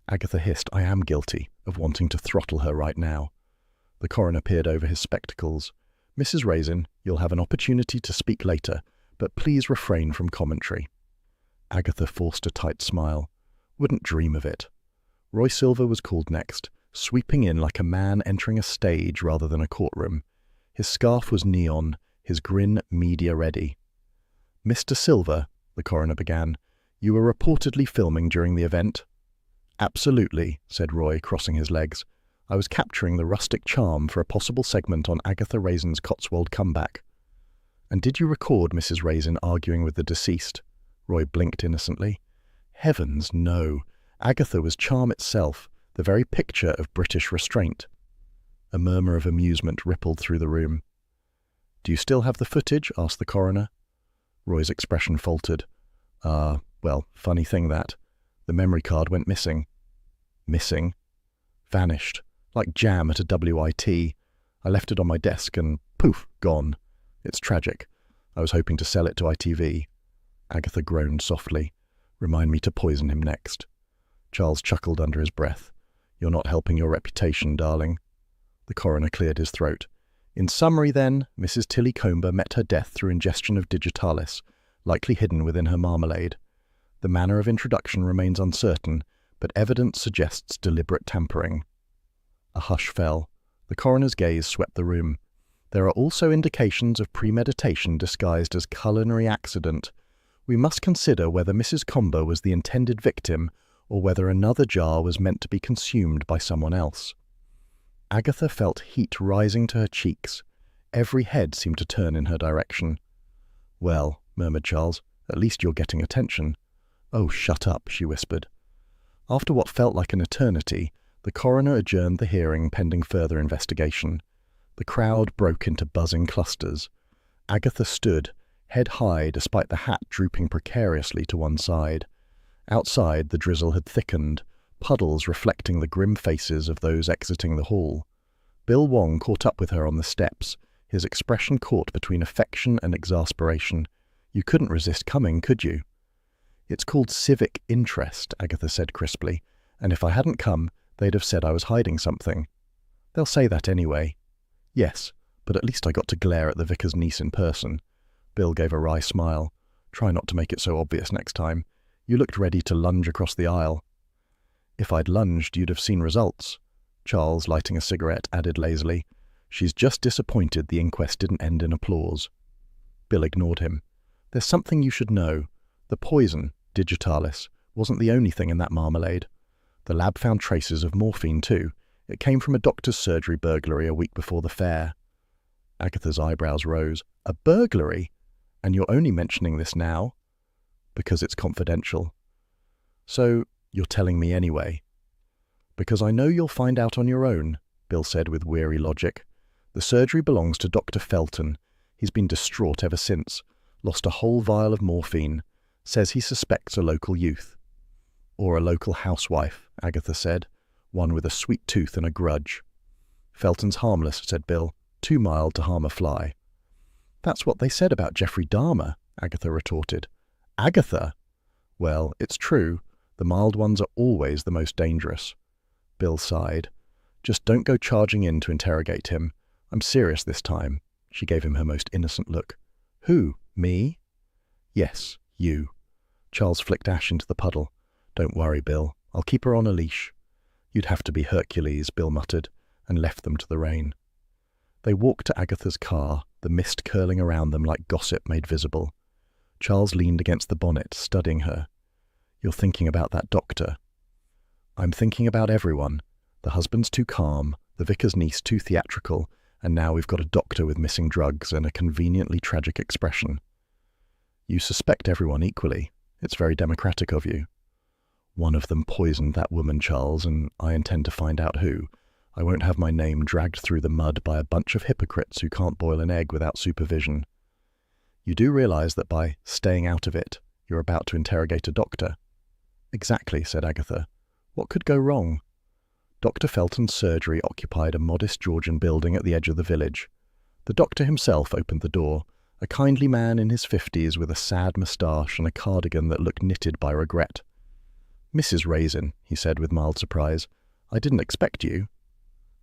Agatha hissed, I am guilty of wanting to throttle her right now. The coroner peered over his spectacles. Mrs. Raisin, you'll have an opportunity to speak later, but please refrain from commentary. Agatha forced a tight smile. Wouldn't dream of it. Roy Silver was called next, sweeping in like a man entering a stage rather than a courtroom. His scarf was neon, his grin media-ready. "Mr. Silver," the coroner began, "you were reportedly filming during the event?" "Absolutely," said Roy, crossing his legs. "I was capturing the rustic charm for a possible segment on Agatha Raisin's Cotswold comeback." "And did you record Mrs. Raisin arguing with the deceased?" Roy blinked innocently. "Heavens, no. Agatha was charm itself, the very picture of British restraint." A murmur of amusement rippled through the room. "Do you still have the footage?" asked the coroner. Roy's expression faltered. Well, funny thing that. The memory card went missing." "Missing?" "Vanished. Like jam at a WIT. I left it on my desk and poof, gone. It's tragic. I was hoping to sell it to ITV." Agatha groaned softly. "Remind me to poison him next." Charles chuckled under his breath. "You're not helping your reputation, darling." The coroner cleared his throat. "In summary, then, Mrs. Tilly Comber met her death through ingestion of digitalis, likely hidden within her marmalade. The manner of introduction remains uncertain, but evidence suggests deliberate tampering." A hush fell. The coroner's gaze swept the room. "There are also indications of premeditation disguised as culinary accident. We must consider whether Mrs. Comber was the intended victim or whether another jar was meant to be consumed by someone else." Agatha felt heat rising to her cheeks. Every head seemed to turn in her direction. "Well," murmured Charles, "at least you're getting attention." "Oh, shut up," she whispered. After what felt like an eternity, the coroner adjourned the hearing pending further investigation. The crowd broke into buzzing clusters. Agatha stood, head high despite the hat drooping precariously to one side. Outside, the drizzle had thickened, puddles reflecting the grim faces of those exiting the hall. Bill Wong caught up with her on the steps, his expression caught between affection and exasperation. "You couldn't resist coming, could you?" "It's called civic interest," Agatha said crisply, "and if I hadn't come, they'd have said I was hiding something." "They'll say that anyway." "Yes, but at least I got to glare at the vicar's niece in person." Bill gave a wry smile. "Try not to make it so obvious next time. You looked ready to lunge across the aisle." "If I'd lunged, you'd have seen results." Charles, lighting a cigarette, added lazily, "She's just disappointed the inquest didn't end in applause." Bill ignored him. "There's something you should know. The poison, digitalis, wasn't the only thing in that marmalade. The lab found traces of morphine too. It came from a doctor's surgery burglary a week before the fair." Agatha's eyebrows rose. "A burglary? And you're only mentioning this now?" "Because it's confidential." "So, you're telling me anyway?" "Because I know you'll find out on your own," Bill said with weary logic. "The surgery belongs to Dr. Felton. He's been distraught ever since. Lost a whole vial of morphine. Says he suspects a local youth." "Or a local housewife," Agatha said. "One with a sweet tooth and a grudge." "Felton's harmless," said Bill. "Too mild to harm a fly." "That's what they said about Jeffrey Dahmer," Agatha retorted. "Agatha?" "Well, it's true. The mild ones are always the most dangerous." Bill sighed. "Just don't go charging in to interrogate him. I'm serious this time." She gave him her most innocent look. "Who? Me?" "Yes, you." Charles flicked ash into the puddle. "Don't worry, Bill. I'll keep her on a leash." "You'd have to be Hercules," Bill muttered, and left them to the rain. They walked to Agatha's car, the mist curling around them like gossip made visible. Charles leaned against the bonnet, studying her. "You're thinking about that doctor." "I'm thinking about everyone. The husband's too calm, the vicar's niece too theatrical, and now we've got a doctor with missing drugs and a conveniently tragic expression." "You suspect everyone equally. It's very democratic of you." "One of them poisoned that woman, Charles, and I intend to find out who. I won't have my name dragged through the mud by a bunch of hypocrites who can't boil an egg without supervision." "You do realize that by staying out of it, you're about to interrogate a doctor?" "Exactly," said Agatha. "What could go wrong?" Dr. Felton's surgery occupied a modest Georgian building at the edge of the village. The doctor himself opened the door, a kindly man in his 50s with a sad moustache and a cardigan that looked knitted by regret. "Mrs. Raisin," he said with mild surprise, "I didn't expect you."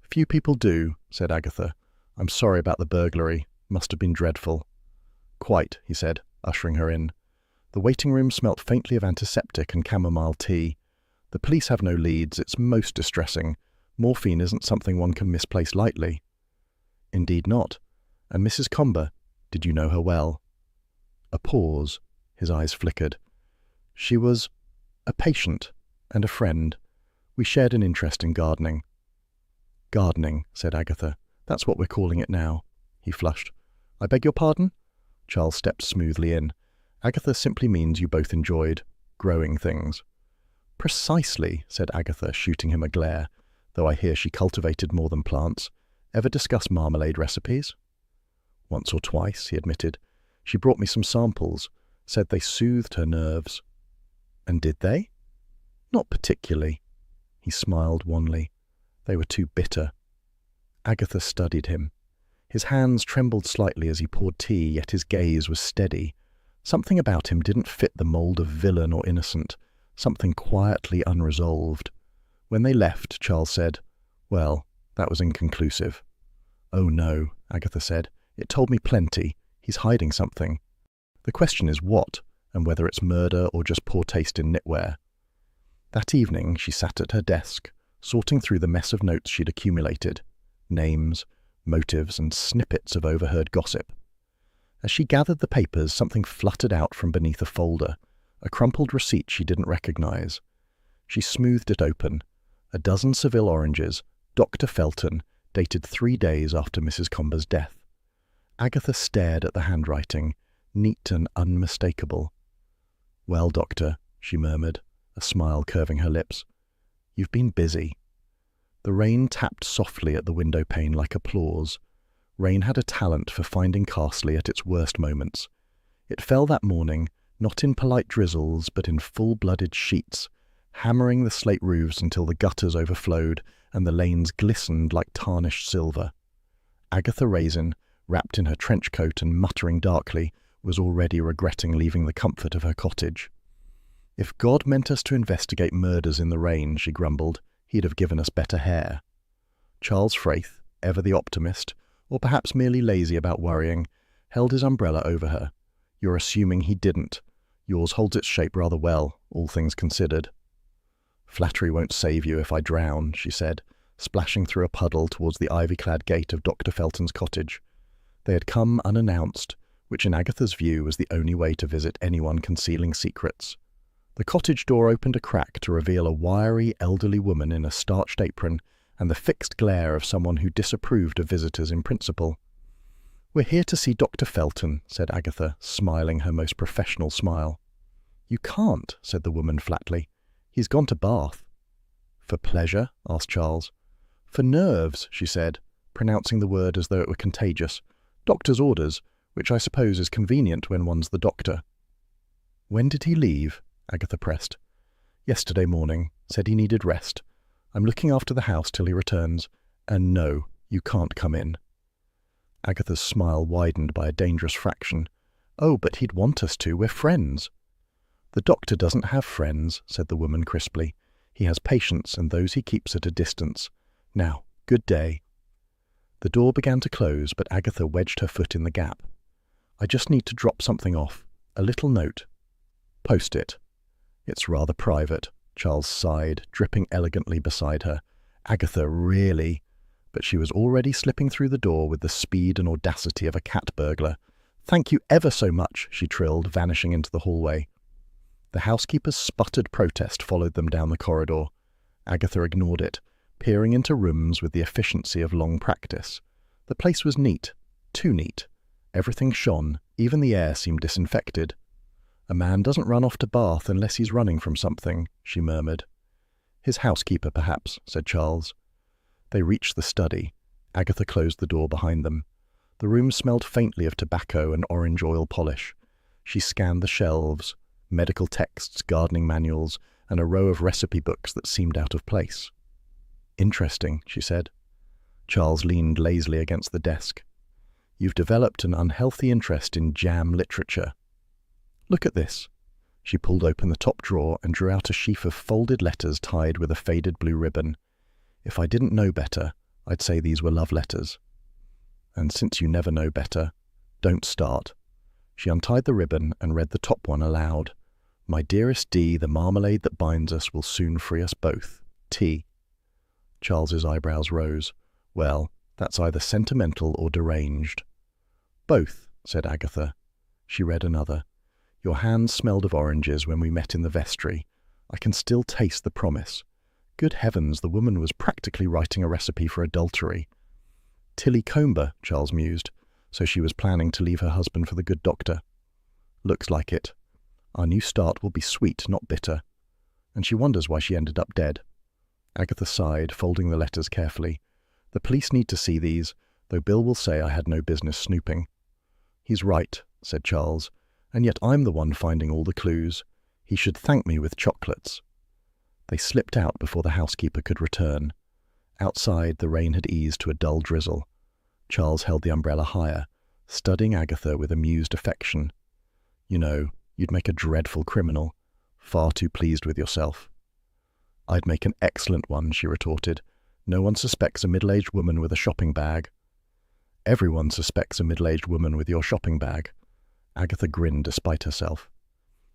"Few people do," said Agatha. "I'm sorry about the burglary. Must have been dreadful." "Quite," he said, ushering her in. The waiting room smelt faintly of antiseptic and chamomile tea. The police have no leads. It's most distressing. Morphine isn't something one can misplace lightly." "Indeed not. And Mrs. Comber, did you know her well?" A pause. His eyes flickered. "She was a patient and a friend. We shared an interest in gardening." "Gardening," said Agatha. "That's what we're calling it now." He flushed. "I beg your pardon?" Charles stepped smoothly in. "Agatha simply means you both enjoyed growing things." "Precisely," said Agatha, shooting him a glare, "though I hear she cultivated more than plants. Ever discuss marmalade recipes?" "Once or twice," he admitted. "She brought me some samples, said they soothed her nerves." "And did they?" "Not particularly." He smiled wanly. "They were too bitter." Agatha studied him. His hands trembled slightly as he poured tea, yet his gaze was steady. Something about him didn't fit the mould of villain or innocent, something quietly unresolved. When they left, Charles said, "Well, that was inconclusive." "Oh no," Agatha said. "It told me plenty. He's hiding something. The question is what, and whether it's murder or just poor taste in knitwear." That evening she sat at her desk, sorting through the mess of notes she'd accumulated, names, motives, and snippets of overheard gossip. As she gathered the papers, something fluttered out from beneath a folder, a crumpled receipt she didn't recognize. She smoothed it open. A dozen Seville oranges, Dr. Felton, dated 3 days after Mrs. Comber's death. Agatha stared at the handwriting, neat and unmistakable. "Well, Doctor," she murmured, a smile curving her lips. "You've been busy." The rain tapped softly at the window pane like applause. Rain had a talent for finding Carsley at its worst moments. It fell that morning, not in polite drizzles, but in full-blooded sheets, hammering the slate roofs until the gutters overflowed and the lanes glistened like tarnished silver. Agatha Raisin, wrapped in her trench coat and muttering darkly, was already regretting leaving the comfort of her cottage. "If God meant us to investigate murders in the rain," she grumbled, "he'd have given us better hair." Charles Fraith, ever the optimist, or perhaps merely lazy about worrying, held his umbrella over her. "You're assuming he didn't. Yours holds its shape rather well, all things considered." "Flattery won't save you if I drown," she said, splashing through a puddle towards the ivy-clad gate of Dr. Felton's cottage. They had come unannounced, which in Agatha's view was the only way to visit anyone concealing secrets. The cottage door opened a crack to reveal a wiry, elderly woman in a starched apron and the fixed glare of someone who disapproved of visitors in principle. "We're here to see Dr. Felton," said Agatha, smiling her most professional smile. "You can't," said the woman flatly. "He's gone to Bath." "For pleasure?" asked Charles. "For nerves," she said, pronouncing the word as though it were contagious. "Doctor's orders, which I suppose is convenient when one's the doctor." "When did he leave?" Agatha pressed. "Yesterday morning. Said he needed rest. I'm looking after the house till he returns. And no, you can't come in." Agatha's smile widened by a dangerous fraction. "Oh, but he'd want us to. We're friends." "The doctor doesn't have friends," said the woman crisply. "He has patients, and those he keeps at a distance. Now, good day." The door began to close, but Agatha wedged her foot in the gap. "I just need to drop something off. A little note." "Post it." "It's rather private," Charles sighed, dripping elegantly beside her. "Agatha, really?" But she was already slipping through the door with the speed and audacity of a cat burglar. "Thank you ever so much," she trilled, vanishing into the hallway. The housekeeper's sputtered protest followed them down the corridor. Agatha ignored it, peering into rooms with the efficiency of long practice. The place was neat, too neat. Everything shone, even the air seemed disinfected. "A man doesn't run off to Bath unless he's running from something," she murmured. "His housekeeper, perhaps," said Charles. They reached the study. Agatha closed the door behind them. The room smelled faintly of tobacco and orange oil polish. She scanned the shelves, medical texts, gardening manuals, and a row of recipe books that seemed out of place. "Interesting," she said. Charles leaned lazily against the desk. "You've developed an unhealthy interest in jam literature. Look at this." She pulled open the top drawer and drew out a sheaf of folded letters tied with a faded blue ribbon. "If I didn't know better, I'd say these were love letters. And since you never know better, don't start." She untied the ribbon and read the top one aloud. My dearest Dee, the marmalade that binds us will soon free us both. T. Charles's eyebrows rose. Well, that's either sentimental or deranged. Both, said Agatha. She read another. Your hands smelled of oranges when we met in the vestry. I can still taste the promise. Good heavens, the woman was practically writing a recipe for adultery. Tilly Comber, Charles mused. So she was planning to leave her husband for the good doctor. Looks like it. Our new start will be sweet, not bitter. And she wonders why she ended up dead. Agatha sighed, folding the letters carefully. The police need to see these, though Bill will say I had no business snooping. He's right, said Charles, and yet I'm the one finding all the clues. He should thank me with chocolates. They slipped out before the housekeeper could return. Outside, the rain had eased to a dull drizzle. Charles held the umbrella higher, studying Agatha with amused affection. You know, you'd make a dreadful criminal, far too pleased with yourself. I'd make an excellent one, she retorted. No one suspects a middle-aged woman with a shopping bag. Everyone suspects a middle-aged woman with your shopping bag. Agatha grinned despite herself.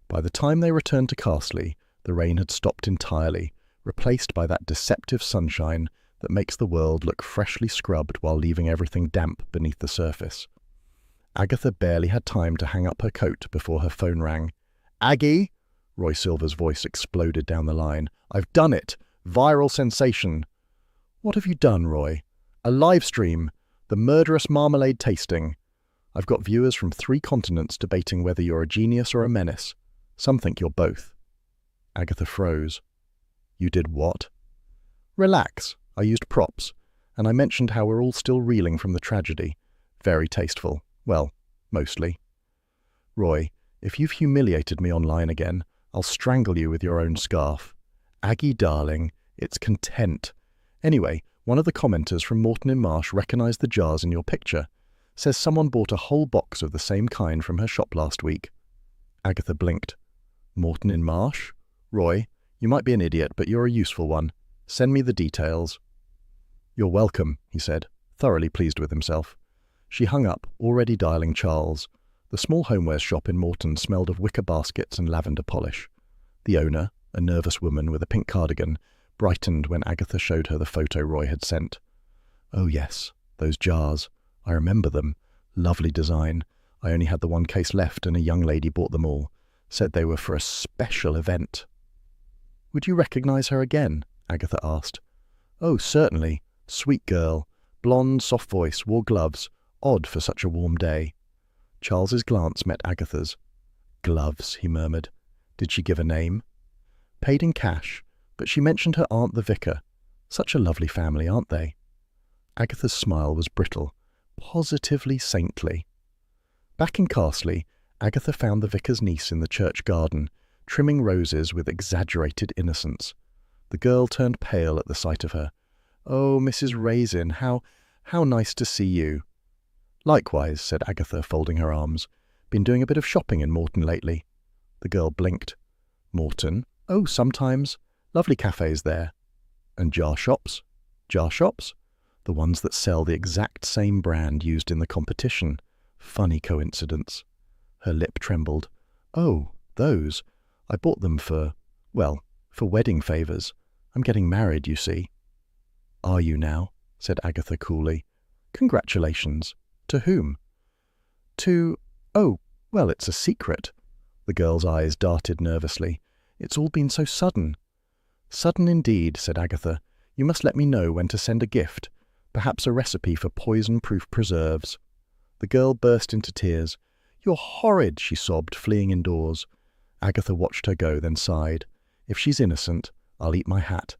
By the time they returned to Carsley, the rain had stopped entirely, replaced by that deceptive sunshine that makes the world look freshly scrubbed while leaving everything damp beneath the surface. Agatha barely had time to hang up her coat before her phone rang. Aggie! Roy Silver's voice exploded down the line. I've done it! Viral sensation! What have you done, Roy? A live stream! The Murderous Marmalade tasting. I've got viewers from 3 continents debating whether you're a genius or a menace. Some think you're both. Agatha froze. You did what? Relax. I used props, and I mentioned how we're all still reeling from the tragedy. Very tasteful. Well, mostly. Roy, if you've humiliated me online again, I'll strangle you with your own scarf. Aggie darling, it's content. Anyway, one of the commenters from Morton in Marsh recognised the jars in your picture. Says someone bought a whole box of the same kind from her shop last week. Agatha blinked. Morton in Marsh? Roy, you might be an idiot, but you're a useful one. Send me the details. You're welcome, he said, thoroughly pleased with himself. She hung up, already dialing Charles. The small homewares shop in Morton smelled of wicker baskets and lavender polish. The owner, a nervous woman with a pink cardigan, brightened when Agatha showed her the photo Roy had sent. Oh yes, those jars. I remember them. Lovely design. I only had the one case left and a young lady bought them all. Said they were for a special event. Would you recognise her again? Agatha asked. Oh, certainly. Sweet girl. Blonde, soft voice, wore gloves. Odd for such a warm day. Charles's glance met Agatha's. Gloves, he murmured. Did she give a name? Paid in cash, but she mentioned her aunt the vicar. Such a lovely family, aren't they? Agatha's smile was brittle, positively saintly. Back in Carsley, Agatha found the vicar's niece in the church garden, trimming roses with exaggerated innocence. The girl turned pale at the sight of her. Oh, Mrs. Raisin, how nice to see you. Likewise, said Agatha, folding her arms. Been doing a bit of shopping in Morton lately. The girl blinked. Morton? Oh, sometimes. Lovely cafes there. And jar shops? Jar shops? The ones that sell the exact same brand used in the competition. Funny coincidence. Her lip trembled. Oh, those. I bought them for wedding favours. I'm getting married, you see. Are you now? Said Agatha coolly. Congratulations. To whom? It's a secret. The girl's eyes darted nervously. It's all been so sudden. Sudden indeed, said Agatha. You must let me know when to send a gift. Perhaps a recipe for poison-proof preserves. The girl burst into tears. You're horrid, she sobbed, fleeing indoors. Agatha watched her go, then sighed. If she's innocent, I'll eat my hat.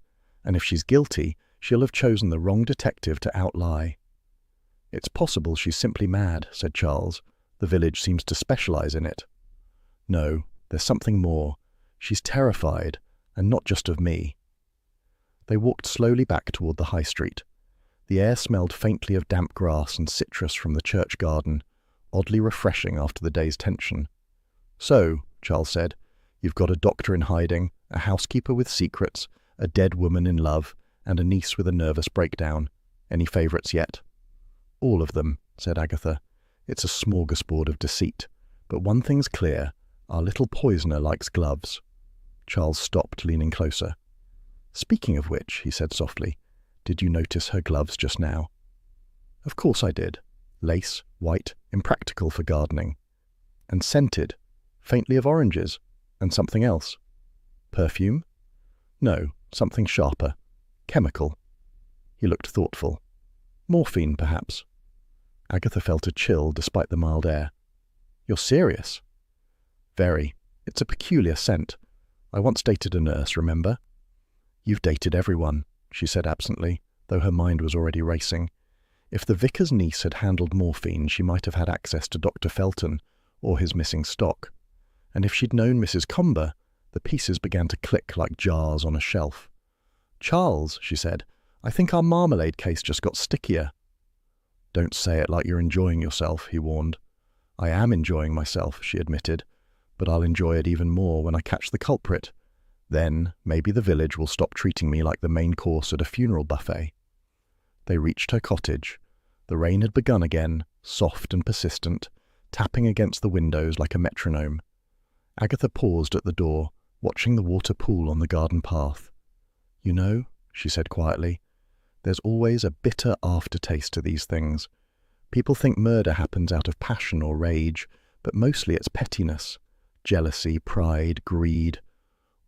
And if she's guilty, she'll have chosen the wrong detective to outlie. It's possible she's simply mad, said Charles. The village seems to specialise in it. No, there's something more. She's terrified, and not just of me. They walked slowly back toward the high street. The air smelled faintly of damp grass and citrus from the church garden, oddly refreshing after the day's tension. So, Charles said, you've got a doctor in hiding, a housekeeper with secrets, a dead woman in love, and a niece with a nervous breakdown. Any favourites yet? All of them, said Agatha. It's a smorgasbord of deceit. But one thing's clear. Our little poisoner likes gloves. Charles stopped, leaning closer. Speaking of which, he said softly, did you notice her gloves just now? Of course I did. Lace, white, impractical for gardening. And scented, faintly of oranges, and something else. Perfume? No, something sharper. Chemical. He looked thoughtful. Morphine, perhaps. Agatha felt a chill despite the mild air. You're serious? Very. It's a peculiar scent. I once dated a nurse, remember? You've dated everyone, she said absently, though her mind was already racing. If the vicar's niece had handled morphine, she might have had access to Dr. Felton or his missing stock. And if she'd known Mrs. Comber, the pieces began to click like jars on a shelf. Charles, she said, I think our Marmalade case just got stickier. Don't say it like you're enjoying yourself, he warned. I am enjoying myself, she admitted, but I'll enjoy it even more when I catch the culprit. Then, maybe the village will stop treating me like the main course at a funeral buffet. They reached her cottage. The rain had begun again, soft and persistent, tapping against the windows like a metronome. Agatha paused at the door, watching the water pool on the garden path. You know, she said quietly, there's always a bitter aftertaste to these things. People think murder happens out of passion or rage, but mostly it's pettiness, jealousy, pride, greed,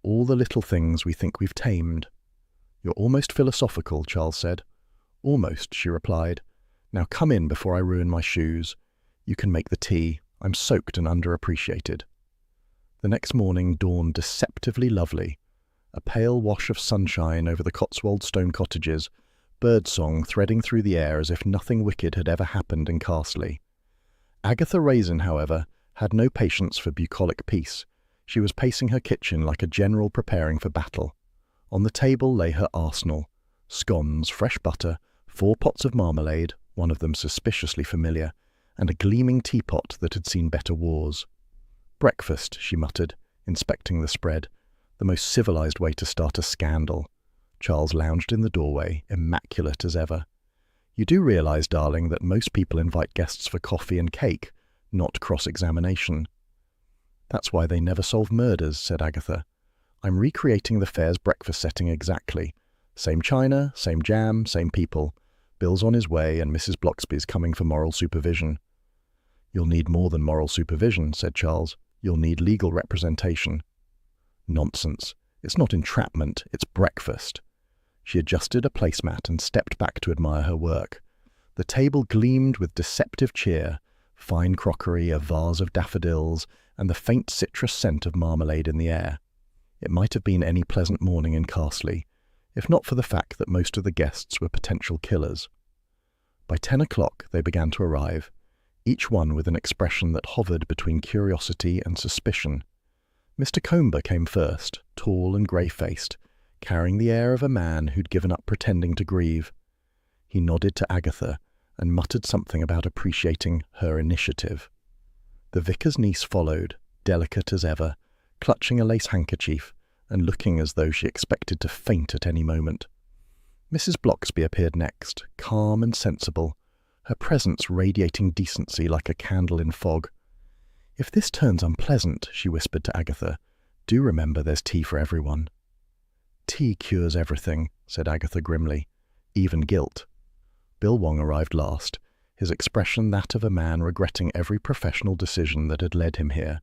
all the little things we think we've tamed. You're almost philosophical, Charles said. Almost, she replied. Now come in before I ruin my shoes. You can make the tea. I'm soaked and underappreciated. The next morning dawned deceptively lovely. A pale wash of sunshine over the Cotswold stone cottages, birdsong threading through the air as if nothing wicked had ever happened in Carsley. Agatha Raisin, however, had no patience for bucolic peace. She was pacing her kitchen like a general preparing for battle. On the table lay her arsenal: scones, fresh butter, 4 pots of marmalade, one of them suspiciously familiar, and a gleaming teapot that had seen better wars. Breakfast, she muttered, inspecting the spread. The most civilized way to start a scandal. Charles lounged in the doorway, immaculate as ever. You do realize, darling, that most people invite guests for coffee and cake, not cross-examination. That's why they never solve murders, said Agatha. I'm recreating the fair's breakfast setting exactly. Same china, same jam, same people. Bill's on his way and Mrs. Bloxby's coming for moral supervision. You'll need more than moral supervision, said Charles. You'll need legal representation. Nonsense. It's not entrapment, it's breakfast. She adjusted a placemat and stepped back to admire her work. The table gleamed with deceptive cheer, fine crockery, a vase of daffodils, and the faint citrus scent of marmalade in the air. It might have been any pleasant morning in Carsley, if not for the fact that most of the guests were potential killers. By 10 o'clock they began to arrive, each one with an expression that hovered between curiosity and suspicion. Mr. Comber came first, tall and grey-faced, carrying the air of a man who'd given up pretending to grieve. He nodded to Agatha and muttered something about appreciating her initiative. The vicar's niece followed, delicate as ever, clutching a lace handkerchief and looking as though she expected to faint at any moment. Mrs. Bloxby appeared next, calm and sensible, her presence radiating decency like a candle in fog. If this turns unpleasant, she whispered to Agatha, do remember there's tea for everyone. Tea cures everything, said Agatha grimly, even guilt. Bill Wong arrived last, his expression that of a man regretting every professional decision that had led him here.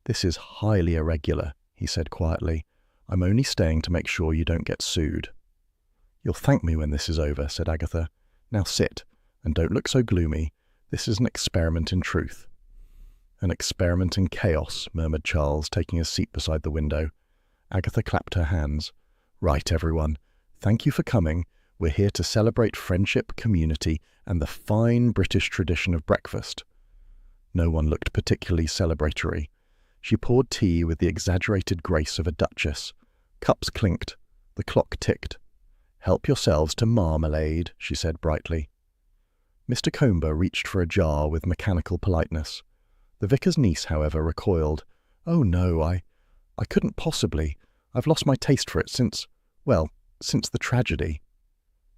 This is highly irregular, he said quietly. I'm only staying to make sure you don't get sued. You'll thank me when this is over, said Agatha. Now sit, and don't look so gloomy. This is an experiment in truth. An experiment in chaos, murmured Charles, taking his seat beside the window. Agatha clapped her hands. Right, everyone. Thank you for coming. We're here to celebrate friendship, community, and the fine British tradition of breakfast. No one looked particularly celebratory. She poured tea with the exaggerated grace of a duchess. Cups clinked. The clock ticked. Help yourselves to marmalade, she said brightly. Mr. Comber reached for a jar with mechanical politeness. The vicar's niece, however, recoiled. Oh, no, I couldn't possibly. I've lost my taste for it since the tragedy.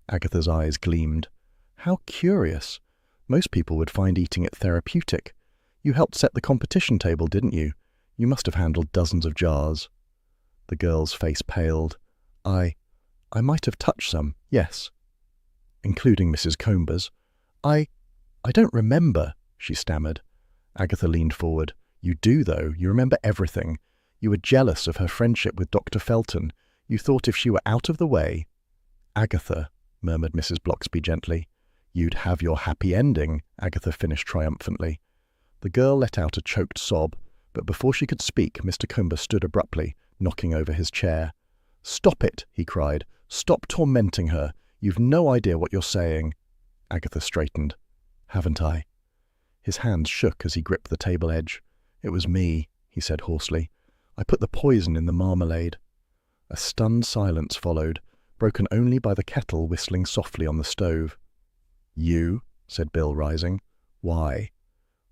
Agatha's eyes gleamed. How curious. Most people would find eating it therapeutic. You helped set the competition table, didn't you? You must have handled dozens of jars. The girl's face paled. I might have touched some, yes. Including Mrs. Comber's. I don't remember, she stammered. Agatha leaned forward. You do, though. You remember everything. You were jealous of her friendship with Dr. Felton. You thought if she were out of the way— Agatha, murmured Mrs. Blocksby gently. You'd have your happy ending, Agatha finished triumphantly. The girl let out a choked sob, but before she could speak, Mr. Comber stood abruptly, knocking over his chair. Stop it, he cried. Stop tormenting her. You've no idea what you're saying. Agatha straightened. Haven't I? His hands shook as he gripped the table edge. It was me, he said hoarsely. I put the poison in the marmalade. A stunned silence followed, broken only by the kettle whistling softly on the stove. You? Said Bill, rising. Why?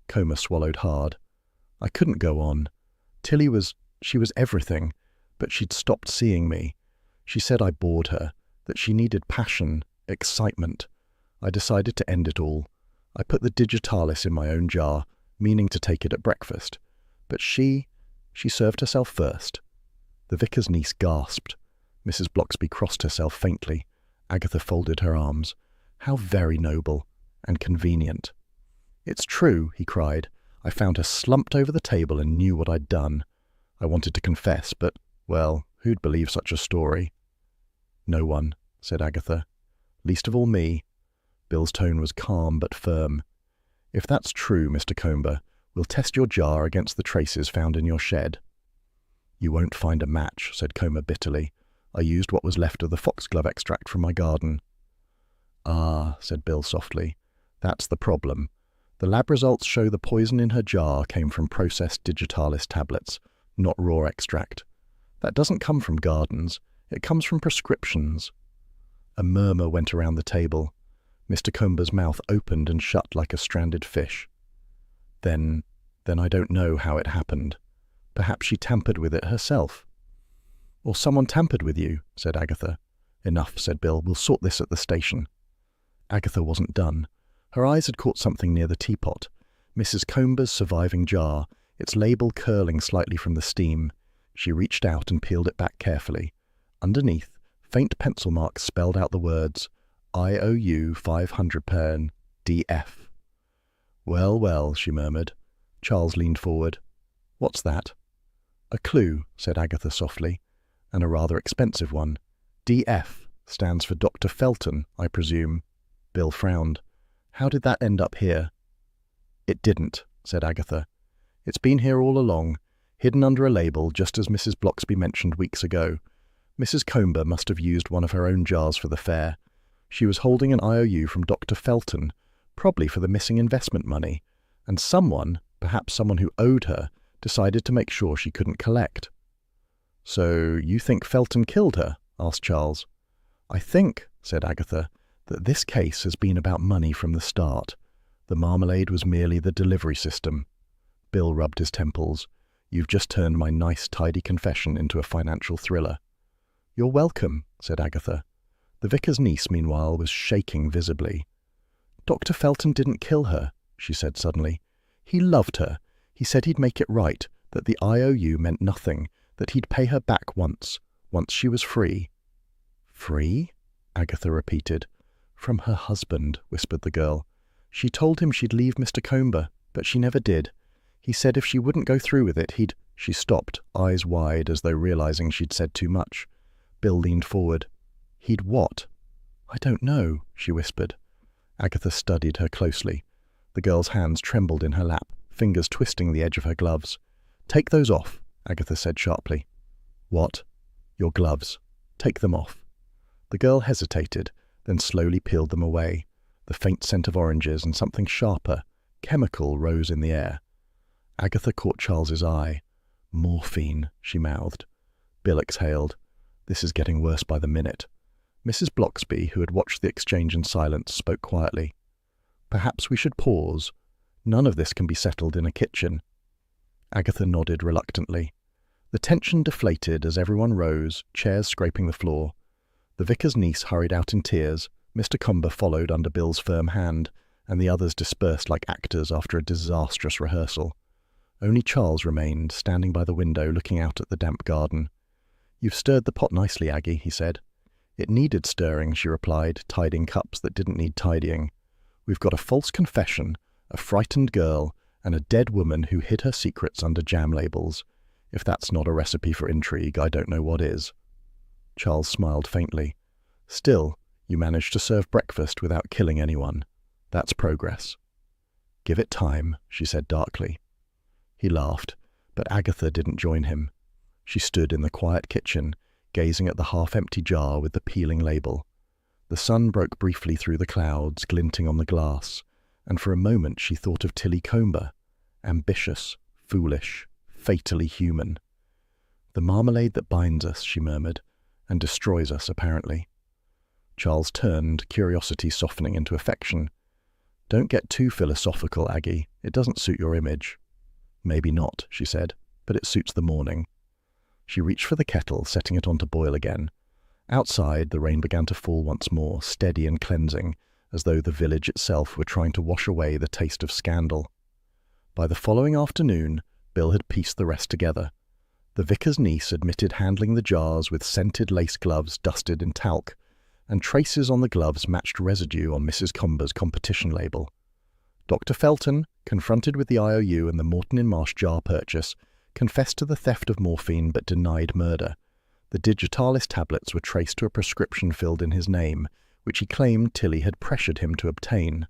Comer swallowed hard. I couldn't go on. She was everything, but she'd stopped seeing me. She said I bored her, that she needed passion, excitement. I decided to end it all. I put the digitalis in my own jar, meaning to take it at breakfast. But she served herself first. The vicar's niece gasped. Mrs. Blocksby crossed herself faintly. Agatha folded her arms. How very noble and convenient. It's true, he cried. I found her slumped over the table and knew what I'd done. I wanted to confess, but, well, who'd believe such a story? No one, said Agatha. Least of all me. Bill's tone was calm but firm. If that's true, Mr. Comber, we'll test your jar against the traces found in your shed. You won't find a match, said Comer bitterly. I used what was left of the foxglove extract from my garden. Ah, said Bill softly. That's the problem. The lab results show the poison in her jar came from processed digitalis tablets, not raw extract. That doesn't come from gardens. It comes from prescriptions. A murmur went around the table. Mr. Comber's mouth opened and shut like a stranded fish. Then I don't know how it happened. Perhaps she tampered with it herself. Or someone tampered with you, said Agatha. Enough, said Bill. We'll sort this at the station. Agatha wasn't done. Her eyes had caught something near the teapot. Mrs. Comber's surviving jar, its label curling slightly from the steam. She reached out and peeled it back carefully. Underneath, faint pencil marks spelled out the words, I owe you 500 pern, D.F. Well, well, she murmured. Charles leaned forward. What's that? A clue, said Agatha softly, and a rather expensive one. D.F. stands for Dr. Felton, I presume. Bill frowned. How did that end up here? It didn't, said Agatha. It's been here all along, hidden under a label just as Mrs. Blocksby mentioned weeks ago. Mrs. Comber must have used one of her own jars for the fair. She was holding an IOU from Dr. Felton, probably for the missing investment money, and someone, perhaps someone who owed her, decided to make sure she couldn't collect. So you think Felton killed her? Asked Charles. I think, said Agatha, that this case has been about money from the start. The marmalade was merely the delivery system. Bill rubbed his temples. You've just turned my nice, tidy confession into a financial thriller. You're welcome, said Agatha. The vicar's niece, meanwhile, was shaking visibly. Dr. Felton didn't kill her, she said suddenly. He loved her. He said he'd make it right, that the IOU meant nothing, that he'd pay her back once she was free. Free? Agatha repeated. From her husband, whispered the girl. She told him she'd leave Mr. Comber, but she never did. He said if she wouldn't go through with it, he'd— She stopped, eyes wide as though realizing she'd said too much. Bill leaned forward. He'd what? I don't know, she whispered. Agatha studied her closely. The girl's hands trembled in her lap, fingers twisting the edge of her gloves. Take those off, Agatha said sharply. What? Your gloves. Take them off. The girl hesitated, then slowly peeled them away. The faint scent of oranges and something sharper, chemical, rose in the air. Agatha caught Charles's eye. Morphine, she mouthed. Bill exhaled. This is getting worse by the minute. Mrs. Blocksby, who had watched the exchange in silence, spoke quietly. Perhaps we should pause. None of this can be settled in a kitchen. Agatha nodded reluctantly. The tension deflated as everyone rose, chairs scraping the floor. The vicar's niece hurried out in tears, Mr. Comber followed under Bill's firm hand, and the others dispersed like actors after a disastrous rehearsal. Only Charles remained, standing by the window looking out at the damp garden. "You've stirred the pot nicely, Aggie," he said. "It needed stirring," she replied, tidying cups that didn't need tidying. "We've got a false confession, a frightened girl, and a dead woman who hid her secrets under jam labels. If that's not a recipe for intrigue, I don't know what is." Charles smiled faintly. "Still, you managed to serve breakfast without killing anyone. That's progress." "Give it time," she said darkly. He laughed, but Agatha didn't join him. She stood in the quiet kitchen, gazing at the half-empty jar with the peeling label. The sun broke briefly through the clouds, glinting on the glass, and for a moment she thought of Tilly Comber, ambitious, foolish, fatally human. "The marmalade that binds us," she murmured, "and destroys us, apparently." Charles turned, curiosity softening into affection. "Don't get too philosophical, Aggie. It doesn't suit your image." "Maybe not," she said, "but it suits the morning." She reached for the kettle, setting it on to boil again. Outside, the rain began to fall once more, steady and cleansing, as though the village itself were trying to wash away the taste of scandal. By the following afternoon, Bill had pieced the rest together. The vicar's niece admitted handling the jars with scented lace gloves dusted in talc, and traces on the gloves matched residue on Mrs. Comber's competition label. Dr. Felton, confronted with the IOU and the Morton-in-Marsh jar purchase, confessed to the theft of morphine but denied murder. The digitalis tablets were traced to a prescription filled in his name, which he claimed Tilly had pressured him to obtain.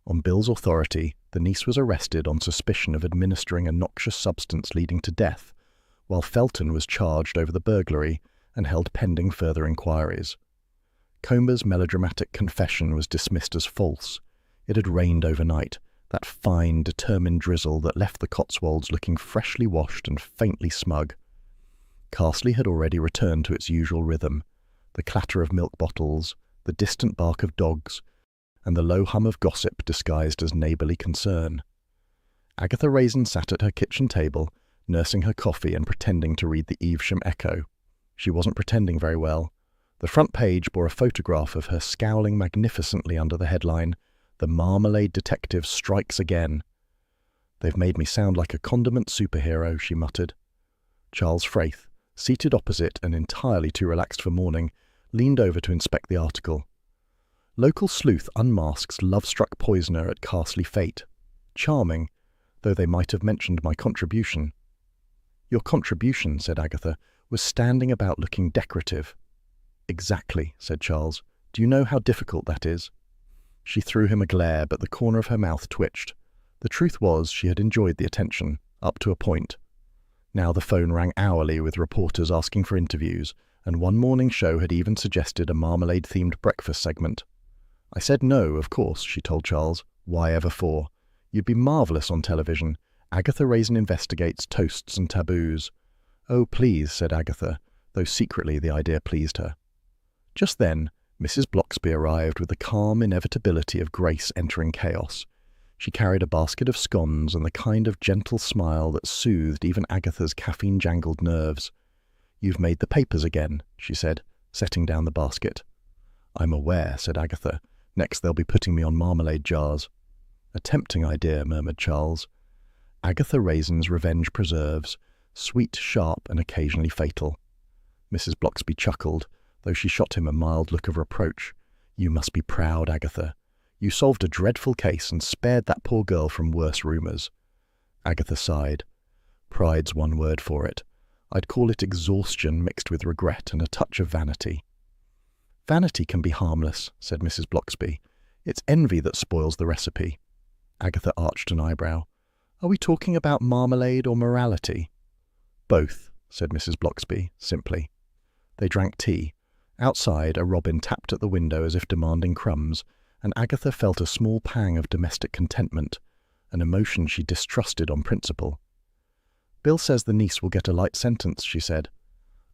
On Bill's authority, the niece was arrested on suspicion of administering a noxious substance leading to death, while Felton was charged over the burglary and held pending further inquiries. Comber's melodramatic confession was dismissed as false. It had rained overnight, that fine, determined drizzle that left the Cotswolds looking freshly washed and faintly smug. Carsley had already returned to its usual rhythm, the clatter of milk bottles, the distant bark of dogs, and the low hum of gossip disguised as neighbourly concern. Agatha Raisin sat at her kitchen table, nursing her coffee and pretending to read the Evesham Echo. She wasn't pretending very well. The front page bore a photograph of her scowling magnificently under the headline, "The Marmalade Detective Strikes Again." "They've made me sound like a condiment superhero," she muttered. Charles Fraith, seated opposite and entirely too relaxed for morning, leaned over to inspect the article. "Local sleuth unmasks love-struck poisoner at Carsley Fete. Charming, though they might have mentioned my contribution." "Your contribution," said Agatha, "was standing about looking decorative." "Exactly," said Charles. "Do you know how difficult that is?" She threw him a glare, but the corner of her mouth twitched. The truth was, she had enjoyed the attention, up to a point. Now the phone rang hourly with reporters asking for interviews, and one morning show had even suggested a marmalade-themed breakfast segment. "I said no, of course," she told Charles. "Why ever for? You'd be marvellous on television. Agatha Raisin investigates toasts and taboos." "Oh, please," said Agatha, though secretly the idea pleased her. Just then, Mrs. Blocksby arrived with the calm inevitability of grace entering chaos. She carried a basket of scones and the kind of gentle smile that soothed even Agatha's caffeine-jangled nerves. "You've made the papers again," she said, setting down the basket. "I'm aware," said Agatha. "Next they'll be putting me on marmalade jars." "A tempting idea," murmured Charles. Agatha Raisin's revenge preserves, sweet, sharp, and occasionally fatal. Mrs. Blocksby chuckled, though she shot him a mild look of reproach. "You must be proud, Agatha. You solved a dreadful case and spared that poor girl from worse rumours." Agatha sighed. "Pride's one word for it. I'd call it exhaustion mixed with regret and a touch of vanity." "Vanity can be harmless," said Mrs. Blocksby. "It's envy that spoils the recipe." Agatha arched an eyebrow. "Are we talking about marmalade or morality?" "Both," said Mrs. Blocksby, simply. They drank tea. Outside, a robin tapped at the window as if demanding crumbs, and Agatha felt a small pang of domestic contentment, an emotion she distrusted on principle. "Bill says the niece will get a light sentence," she said.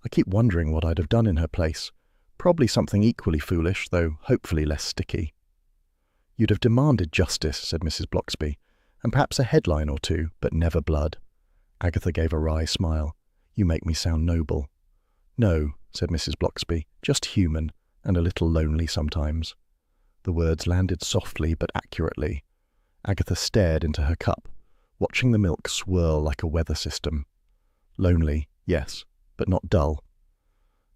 "I keep wondering what I'd have done in her place. Probably something equally foolish, though hopefully less sticky." "You'd have demanded justice," said Mrs. Blocksby, "and perhaps a headline or two, but never blood." Agatha gave a wry smile. "You make me sound noble." "No," said Mrs. Blocksby, "just human, and a little lonely sometimes." The words landed softly but accurately. Agatha stared into her cup. watching the milk swirl like a weather system. Lonely, yes, but not dull.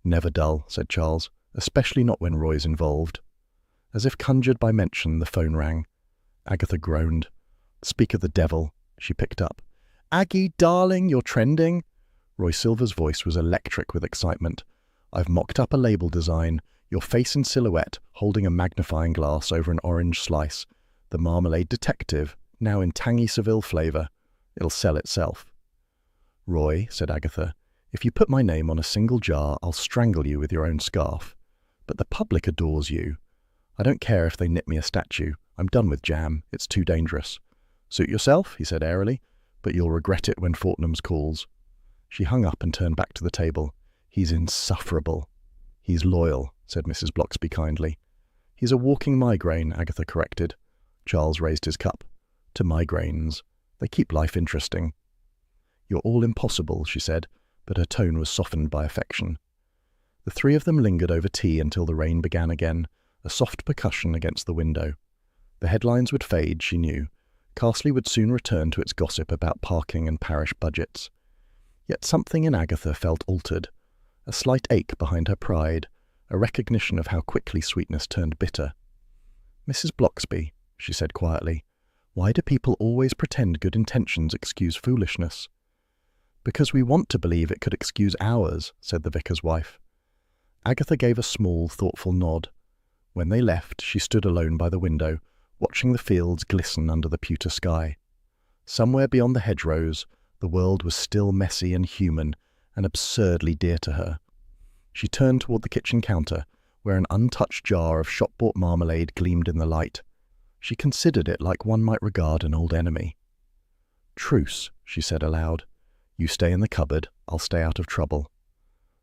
Never dull, said Charles, especially not when Roy's involved. As if conjured by mention, the phone rang. Agatha groaned. Speak of the devil, she picked up. Aggie, darling, you're trending. Roy Silver's voice was electric with excitement. I've mocked up a label design, your face in silhouette, holding a magnifying glass over an orange slice. The Marmalade Detective, now in tangy Seville flavour. It'll sell itself. Roy, said Agatha, if you put my name on a single jar, I'll strangle you with your own scarf. But the public adores you. I don't care if they knit me a statue. I'm done with jam. It's too dangerous. Suit yourself, he said airily, but you'll regret it when Fortnum's calls. She hung up and turned back to the table. He's insufferable. He's loyal, said Mrs. Bloxby kindly. He's a walking migraine, Agatha corrected. Charles raised his cup. To migraines. They keep life interesting. You're all impossible, she said, but her tone was softened by affection. The three of them lingered over tea until the rain began again, a soft percussion against the window. The headlines would fade, she knew. Carsley would soon return to its gossip about parking and parish budgets. Yet something in Agatha felt altered, a slight ache behind her pride, a recognition of how quickly sweetness turned bitter. Mrs. Bloxby, she said quietly, why do people always pretend good intentions excuse foolishness? Because we want to believe it could excuse ours, said the vicar's wife. Agatha gave a small, thoughtful nod. When they left, she stood alone by the window, watching the fields glisten under the pewter sky. Somewhere beyond the hedgerows, the world was still messy and human, and absurdly dear to her. She turned toward the kitchen counter, where an untouched jar of shop-bought marmalade gleamed in the light. She considered it like one might regard an old enemy. Truce, she said aloud. You stay in the cupboard, I'll stay out of trouble.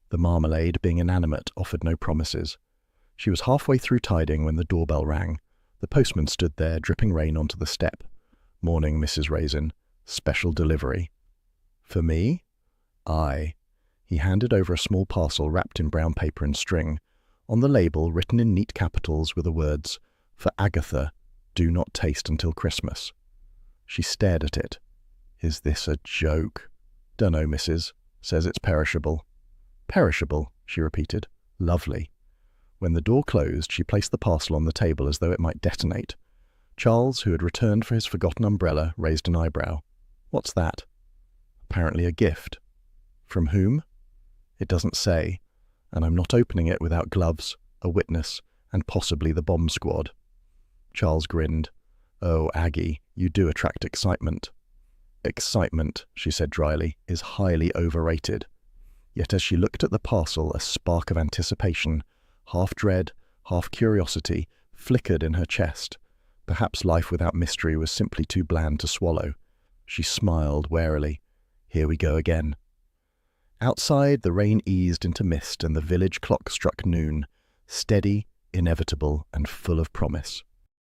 The marmalade, being inanimate, offered no promises. She was halfway through tidying when the doorbell rang. The postman stood there, dripping rain onto the step. Morning, Mrs. Raisin. Special delivery. For me? Aye. He handed over a small parcel wrapped in brown paper and string. On the label, written in neat capitals, were the words, For Agatha, do not taste until Christmas. She stared at it. Is this a joke? Dunno, missus. Says it's perishable. Perishable, she repeated. Lovely. When the door closed, she placed the parcel on the table as though it might detonate. Charles, who had returned for his forgotten umbrella, raised an eyebrow. What's that? Apparently a gift. From whom? It doesn't say, and I'm not opening it without gloves, a witness, and possibly the bomb squad. Charles grinned. Oh, Aggie, you do attract excitement. Excitement, she said dryly, is highly overrated. Yet as she looked at the parcel, a spark of anticipation, half dread, half curiosity, flickered in her chest. Perhaps life without mystery was simply too bland to swallow. She smiled warily. Here we go again. Outside, the rain eased into mist and the village clock struck noon, steady, inevitable, and full of promise.